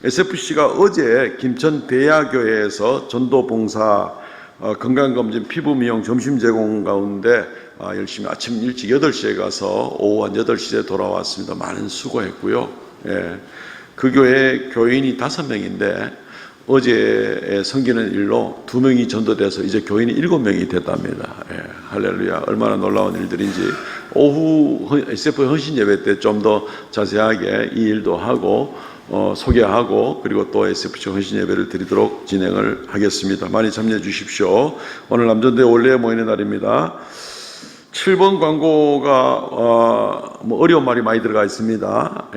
SFC가 어제 김천 대야교회에서 전도봉사, 건강검진, 피부미용, 점심 제공 가운데 열심히 아침 일찍 8시에 가서 오후 한 8시에 돌아왔습니다. 많은 수고했고요. 그 교회 교인이 5명인데 어제에 섬기는 일로 2명이 전도돼서 이제 교인이 7명이 됐답니다. 할렐루야. 얼마나 놀라운 일들인지 오후 SF 헌신 예배 때 좀 더 자세하게 이 일도 하고 소개하고 그리고 또 SFC 헌신 예배를 드리도록 진행을 하겠습니다. 많이 참여해 주십시오. 오늘 남전대 원래 모이는 날입니다. 7번 광고가 어려운 말이 많이 들어가 있습니다.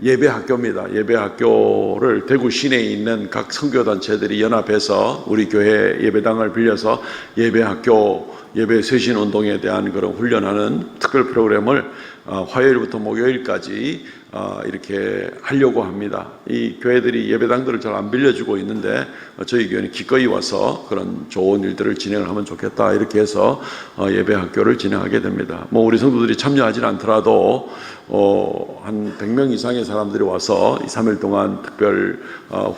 예배 학교입니다. 예배 학교를 대구 시내에 있는 각 선교단체들이 연합해서 우리 교회 예배당을 빌려서 예배 학교, 예배 쇄신 운동에 대한 그런 훈련하는 특별 프로그램을 화요일부터 목요일까지 이렇게 하려고 합니다. 이 교회들이 예배당들을 잘 안 빌려주고 있는데 저희 교회는 기꺼이 와서 그런 좋은 일들을 진행을 하면 좋겠다 이렇게 해서 예배 학교를 진행하게 됩니다. 뭐 우리 성도들이 참여하지 않더라도 한 100명 이상의 사람들이 와서 2, 3일 동안 특별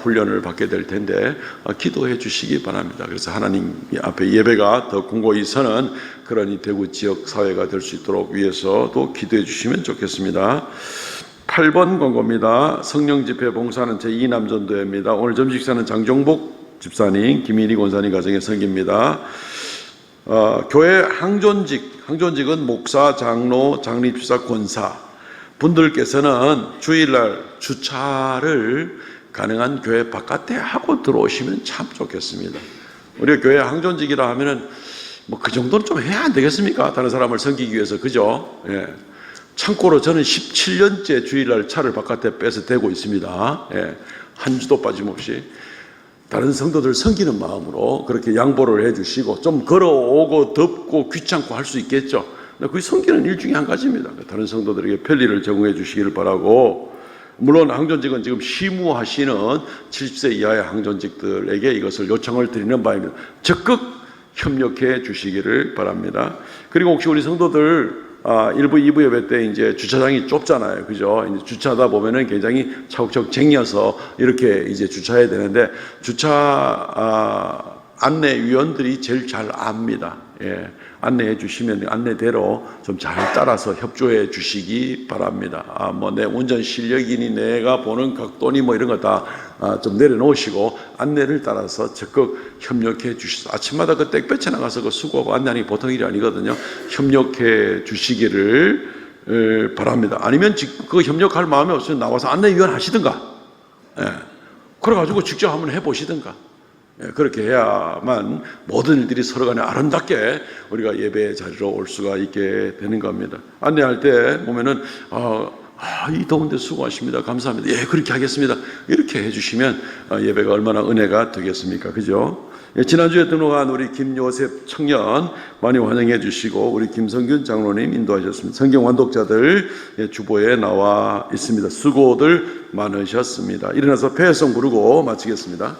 훈련을 받게 될 텐데 기도해 주시기 바랍니다. 그래서 하나님 앞에 예배가 더 공고히 서는 그런 이 대구 지역 사회가 될 수 있도록 위해서도 기도해 주시면 좋겠습니다. 8번 권고입니다. 성령 집회 봉사는 제2남전도회입니다. 오늘 점심 식사는 장종복 집사님, 김인희 권사님 가정의 성기입니다. 교회 항존직은 목사, 장로, 장립집사, 권사 분들께서는 주일날 주차를 가능한 교회 바깥에 하고 들어오시면 참 좋겠습니다. 우리가 교회 항존직이라 하면은 뭐 그 정도는 좀 해야 안 되겠습니까? 다른 사람을 섬기기 위해서, 그죠? 예. 참고로 저는 17년째 주일날 차를 바깥에 빼서 대고 있습니다. 예. 한 주도 빠짐없이. 다른 성도들 섬기는 마음으로 그렇게 양보를 해주시고 좀 걸어오고 덥고 귀찮고 할 수 있겠죠. 그 섬기는 일 중에 한 가지입니다. 다른 성도들에게 편리를 제공해 주시기를 바라고, 물론 항존직은 지금 시무하시는 70세 이하의 항존직들에게 이것을 요청을 드리는 바입니다. 적극 협력해 주시기를 바랍니다. 그리고 혹시 우리 성도들 1부, 2부 예배 때 이제 주차장이 좁잖아요. 그죠? 이제 주차하다 보면은 굉장히 차곡차곡 쟁여서 이렇게 이제 주차해야 되는데, 주차 안내위원들이 제일 잘 압니다. 예. 안내해 주시면 안내대로 좀 잘 따라서 협조해 주시기 바랍니다. 뭐 내 운전 실력이니 내가 보는 각도니 뭐 이런 거 다 좀 내려놓으시고 안내를 따라서 적극 협력해 주시소. 아침마다 그 땡볕에 나가서 그 수고하고 안내하는 게 보통 일이 아니거든요. 협력해 주시기를 바랍니다. 아니면 그 협력할 마음이 없으면 나와서 안내위원 하시든가, 예. 그래가지고 직접 한번 해보시든가. 그렇게 해야만 모든 일들이 서로 간에 아름답게 우리가 예배 자리로 올 수가 있게 되는 겁니다. 안내할 때 보면은 이 더운데 수고하십니다. 감사합니다. 예, 그렇게 하겠습니다. 이렇게 해주시면 예배가 얼마나 은혜가 되겠습니까? 그죠? 예, 지난주에 등록한 우리 김요셉 청년 많이 환영해 주시고, 우리 김성균 장로님 인도하셨습니다. 성경 완독자들 주보에 나와 있습니다. 수고들 많으셨습니다. 일어나서 폐회성 부르고 마치겠습니다.